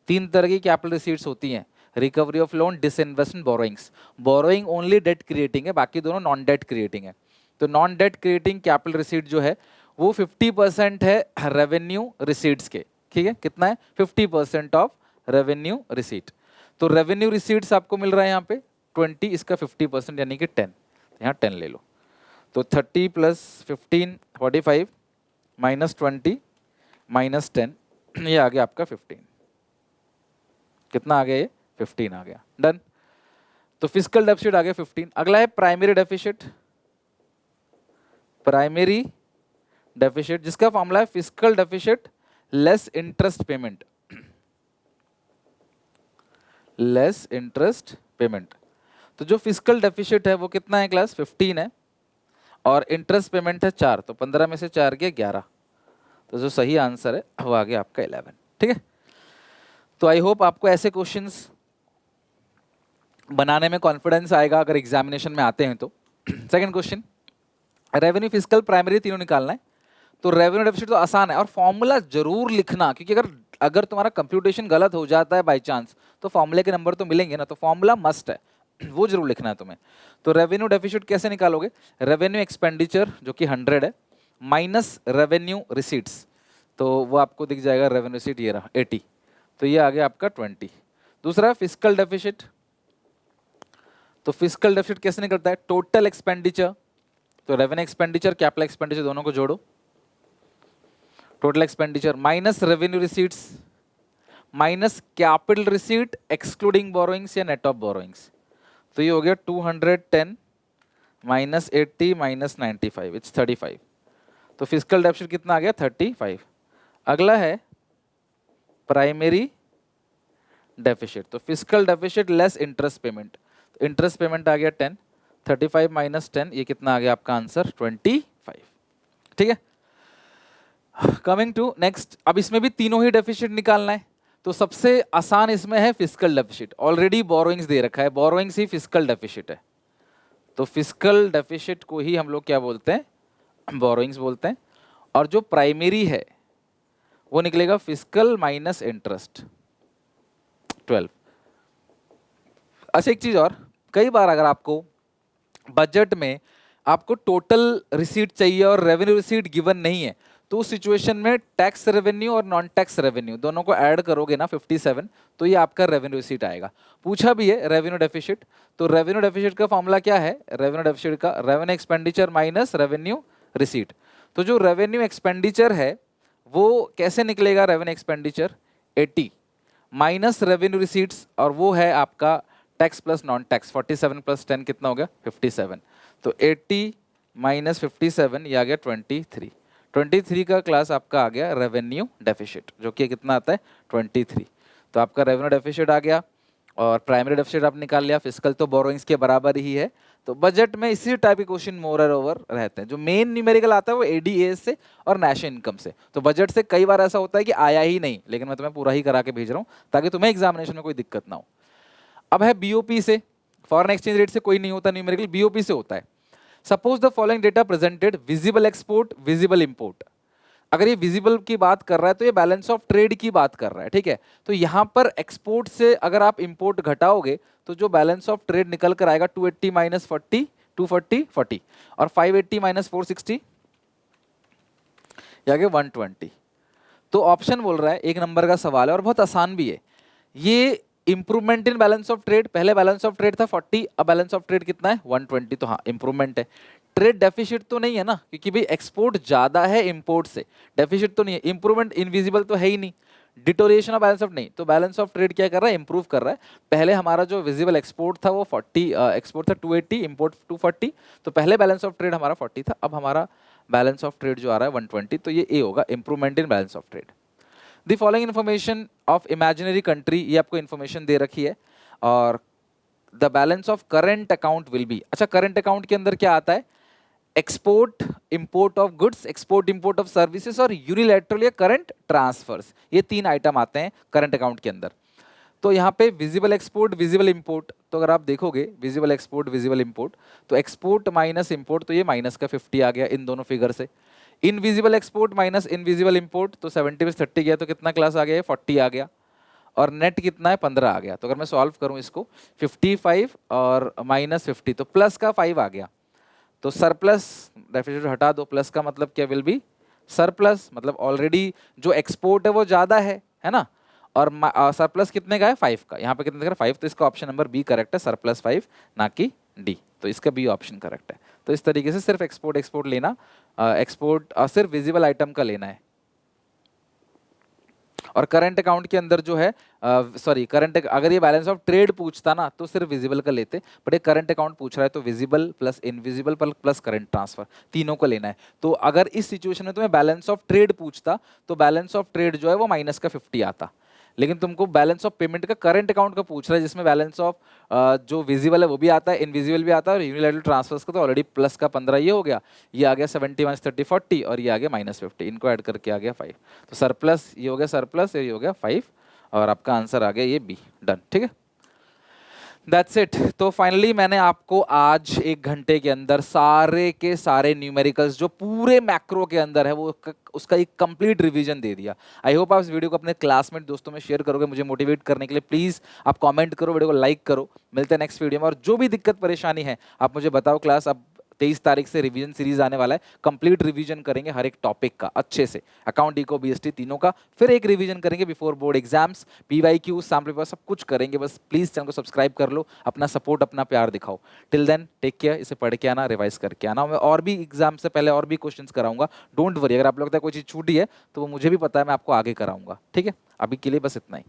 3 तरह की कैपिटल रिसीट्स होती हैं, recovery of loan, disinvestment, borrowings. Borrowing only debt creating है, बाकी दोनों नॉन डेट क्रिएटिंग है। तो non debt creating capital receipt जो है वो 50% है रेवेन्यू रिसीट्स के, ठीक है। कितना है? 50% ऑफ रेवेन्यू रिसीट। तो रेवेन्यू रिसीट्स आपको मिल रहा है यहाँ पे 20, इसका 50% यानी कि 10, यहाँ 10 ले लो। तो 30 प्लस 15 45 माइनस 20 माइनस 10, ये आ गया आपका 15। कितना आ गया? ये 15 आ गया। डन। तो फिस्कल डेफिसिट आ गया 15। अगला है प्राइमरी डेफिसिट। प्राइमरी डेफिसिट जिसका फॉर्मूला है fiscal deficit less interest payment, less interest payment. तो जो फिस्कल डेफिसिट है वो कितना है क्लास? 15 है, और इंटरेस्ट पेमेंट है 4, तो 15 में से 4 गया 11। तो जो सही आंसर है वो आ गया आपका 11, ठीक है। तो आई होप आपको ऐसे क्वेश्चंस बनाने में कॉन्फिडेंस आएगा अगर एग्जामिनेशन में आते हैं तो। Second question, revenue, fiscal, primary तीनों निकालना है। तो रेवेन्यू डेफिसिट तो आसान है, और फॉर्मूला जरूर लिखना, क्योंकि अगर तुम्हारा कंप्यूटेशन गलत हो जाता है बाय चांस तो फॉर्मूले के नंबर तो मिलेंगे ना, तो फॉर्मूला मस्ट है, वो जरूर लिखना है तुम्हें। तो रेवेन्यू डेफिसिट कैसे निकालोगे? रेवेन्यू एक्सपेंडिचर जो कि 100 है माइनस रेवेन्यू रिसीट्स, तो वो आपको दिख जाएगा रेवेन्यू रिसीट ये रहा 80, तो ये आ गया आपका 20। दूसरा फिस्कल डेफिसिट। तो फिस्कल डेफिसिट कैसे निकलता है? टोटल एक्सपेंडिचर, तो रेवेन्यू एक्सपेंडिचर कैपिटल एक्सपेंडिचर दोनों को जोड़ो, total expenditure minus revenue receipts minus capital receipt excluding borrowings या नेट ऑफ बोरोइंग्स, तो ये हो गया 210 माइनस 80 माइनस 95, इट्स 35। तो फिस्कल डेफिसिट कितना आ गया? 35। अगला है प्राइमरी डेफिसिट। तो fiscal deficit less interest payment, interest payment आ गया 10, 35 माइनस 10, ये कितना आ गया आपका आंसर? 25, ठीक है। कमिंग टू नेक्स्ट, अब इसमें भी तीनों ही डेफिसिट निकालना है। तो सबसे आसान इसमें है फिस्कल डेफिसिट, ऑलरेडी बोरोइंग्स दे रखा है, बोरोइंग्स ही फिस्कल डेफिसिट है, तो फिस्कल डेफिसिट को ही हम लोग क्या बोलते हैं? बोरोइंग्स बोलते हैं। और जो प्राइमरी है वो निकलेगा फिस्कल माइनस इंटरेस्ट 12। अच्छा एक चीज और, कई बार अगर आपको बजट में आपको टोटल रिसीट चाहिए और रेवेन्यू रिसीट गिवन नहीं है, तो उस सिचुएशन में टैक्स रेवेन्यू और नॉन टैक्स रेवेन्यू दोनों को ऐड करोगे ना 57, तो ये आपका रेवेन्यू रिसीट आएगा। पूछा भी है रेवेन्यू डेफिसिट, तो रेवेन्यू डेफिसिट का फॉर्मूला क्या है? रेवेन्यू डेफिसिट का revenue expenditure minus revenue receipt. तो जो रेवेन्यू एक्सपेंडिचर है वो कैसे निकलेगा? Revenue expenditure 80 minus revenue receipts, और वो है आपका tax plus non tax, 47 plus 10 कितना हो गया? 57। तो 80 माइनस 57 ये आ गया 23। 23 का क्लास आपका आ गया रेवेन्यू डेफिसिट, जो कि कितना आता है? 23। तो आपका रेवेन्यू डेफिसिट आ गया, और प्राइमरी डेफिसिट आप निकाल लिया, फिस्कल तो बोरोइंग्स के बराबर ही है। तो बजट में इसी टाइप के क्वेश्चन मोर और ओवर रहते हैं। जो मेन न्यूमेरिकल आता है वो एडीएस से और नेशनल इनकम से। तो बजट से कई बार ऐसा होता है कि आया ही नहीं, लेकिन मैं तुम्हें पूरा ही करा के भेज रहा हूँ ताकि तुम्हें एग्जामिनेशन में कोई दिक्कत ना हो। अब है बीओपी से, फॉरेन एक्सचेंज रेट से कोई नहीं होता न्यूमेरिकल, बीओपी से होता है। Suppose the following data presented, visible export, visible import. अगर ये विजिबल की बात कर रहा है तो ये बैलेंस ऑफ ट्रेड की बात कर रहा है, ठीक है। तो यहां पर एक्सपोर्ट से अगर आप इंपोर्ट घटाओगे तो जो बैलेंस ऑफ ट्रेड निकल कर आएगा 280 माइनस 40, 240 40, और 580 माइनस 460 या 120। तो ऑप्शन बोल रहा है, एक नंबर का सवाल है और बहुत आसान भी है ये। Improvement in balance of trade, पहले बैलेंस ऑफ ट्रेड था 40, अब बैलेंस ऑफ ट्रेड कितना है? 120, तो हाँ इंप्रूवमेंट है। ट्रेड डेफिसिट तो नहीं है ना, क्योंकि भाई एक्सपोर्ट ज्यादा है इंपोर्ट से, डेफिसिट तो नहीं है। इंप्रूवमेंट इनविजिबल तो है ही नहीं, डिटोरिएशन ऑफ बैलेंस ऑफ नहीं, तो बैलेंस ऑफ ट्रेड क्या कर रहा है? इंप्रूव कर रहा है। पहले हमारा जो विजिबल एक्सपोर्ट था वो 40, एक्सपोर्ट था 280, इंपोर्ट 240, तो पहले बैलेंस ऑफ ट्रेड हमारा 40 था, अब हमारा बैलेंस ऑफ ट्रेड जो आ रहा है 120, तो ये ए होगा, improvement in balance of trade. The following information of imaginary country, ये आपको इन्फॉर्मेशन दे रखी है, और the balance of current account will be. अच्छा, करेंट अकाउंट के अंदर क्या आता है? Export import of goods, export import of services, और यूनिलैटरल या करंट ट्रांसफर्स, ये 3 आइटम आते हैं करंट अकाउंट के अंदर। तो यहाँ पे विजिबल एक्सपोर्ट, विजिबल इंपोर्ट, तो अगर आप देखोगे विजिबल एक्सपोर्ट, विजिबल इंपोर्ट, तो एक्सपोर्ट माइनस इंपोर्ट, तो ये माइनस का 50 आ गया इन दोनों फिगर से। Invisible export minus invisible import, तो 70 में 30 गया, तो कितना क्लास आ गया? 40 आ गया। और नेट कितना है 15 आ गया। तो अगर मैं सॉल्व करूं इसको 55 और -50 तो प्लस का 5 आ गया। तो सरप्लस डेफिसिट हटा दो, प्लस का मतलब क्या विल बी सरप्लस, मतलब ऑलरेडी जो एक्सपोर्ट है वो ज्यादा है ना। और सरप्लस कितने का है 5 का, यहाँ पे कितने का 5, तो इसका ऑप्शन नंबर बी करेक्ट है, सरप्लस 5 ना कि डी। तो इसका बी ऑप्शन करेक्ट है। तो इस तरीके से सिर्फ एक्सपोर्ट लेना, एक्सपोर्ट सिर्फ विजिबल आइटम का लेना है। और करंट अकाउंट के अंदर जो है सॉरी करंट, अगर ये बैलेंस ऑफ ट्रेड पूछता ना तो सिर्फ विजिबल का लेते, बट ये करंट अकाउंट पूछ रहा है तो visible plus invisible plus current transfer तीनों को लेना है। तो अगर इस सिचुएशन में तुम्हें बैलेंस ऑफ ट्रेड पूछता तो बैलेंस ऑफ ट्रेड जो है वो माइनस का 50 आता, लेकिन तुमको बैलेंस ऑफ पेमेंट का करंट अकाउंट का पूछ रहा है जिसमें बैलेंस ऑफ जो विजिबल है वो भी आता है, इनविजिबल भी आता है, और यूनिलैटरल ट्रांसफर्स का तो ऑलरेडी प्लस का 15 ये हो गया, ये आ गया 70 - 30 40, और ये आ गया -50, इनको ऐड करके आ गया 5। तो सरप्लस ये हो गया सरप्लस, ये हो गया 5, और आपका आंसर आ गया ये बी। डन, ठीक है, दैट्स इट। तो फाइनली मैंने आपको आज 1 घंटे के अंदर सारे के सारे न्यूमेरिकल्स जो पूरे मैक्रो के अंदर है वो उसका एक कंप्लीट रिवीजन दे दिया। आई होप आप इस वीडियो को अपने क्लासमेट दोस्तों में शेयर करोगे मुझे मोटिवेट करने के लिए। प्लीज़ आप कमेंट करो, वीडियो को लाइक करो। मिलते हैं नेक्स्ट वीडियो में, और जो भी दिक्कत परेशानी है आप मुझे बताओ। क्लास अब 23 तारीख से रिवीजन सीरीज आने वाला है, कंप्लीट रिवीजन करेंगे हर एक टॉपिक का अच्छे से, अकाउंट, इको, बीएसटी तीनों का। फिर एक रिवीजन करेंगे before board exams, PYQ, sample paper, सब कुछ करेंगे। बस प्लीज चैनल को सब्सक्राइब कर लो, अपना सपोर्ट, अपना प्यार दिखाओ। टिल देन टेक केयर, इसे पढ़ के आना, रिवाइज करके आना। मैं और भी एग्जाम से पहले और भी क्वेश्चंस कराऊंगा, डोंट वरी। अगर आप लोग लगता है कोई चीज़ छूटी है तो वो मुझे भी पता है, मैं आपको आगे कराऊंगा। ठीक है, अभी के लिए बस इतना ही।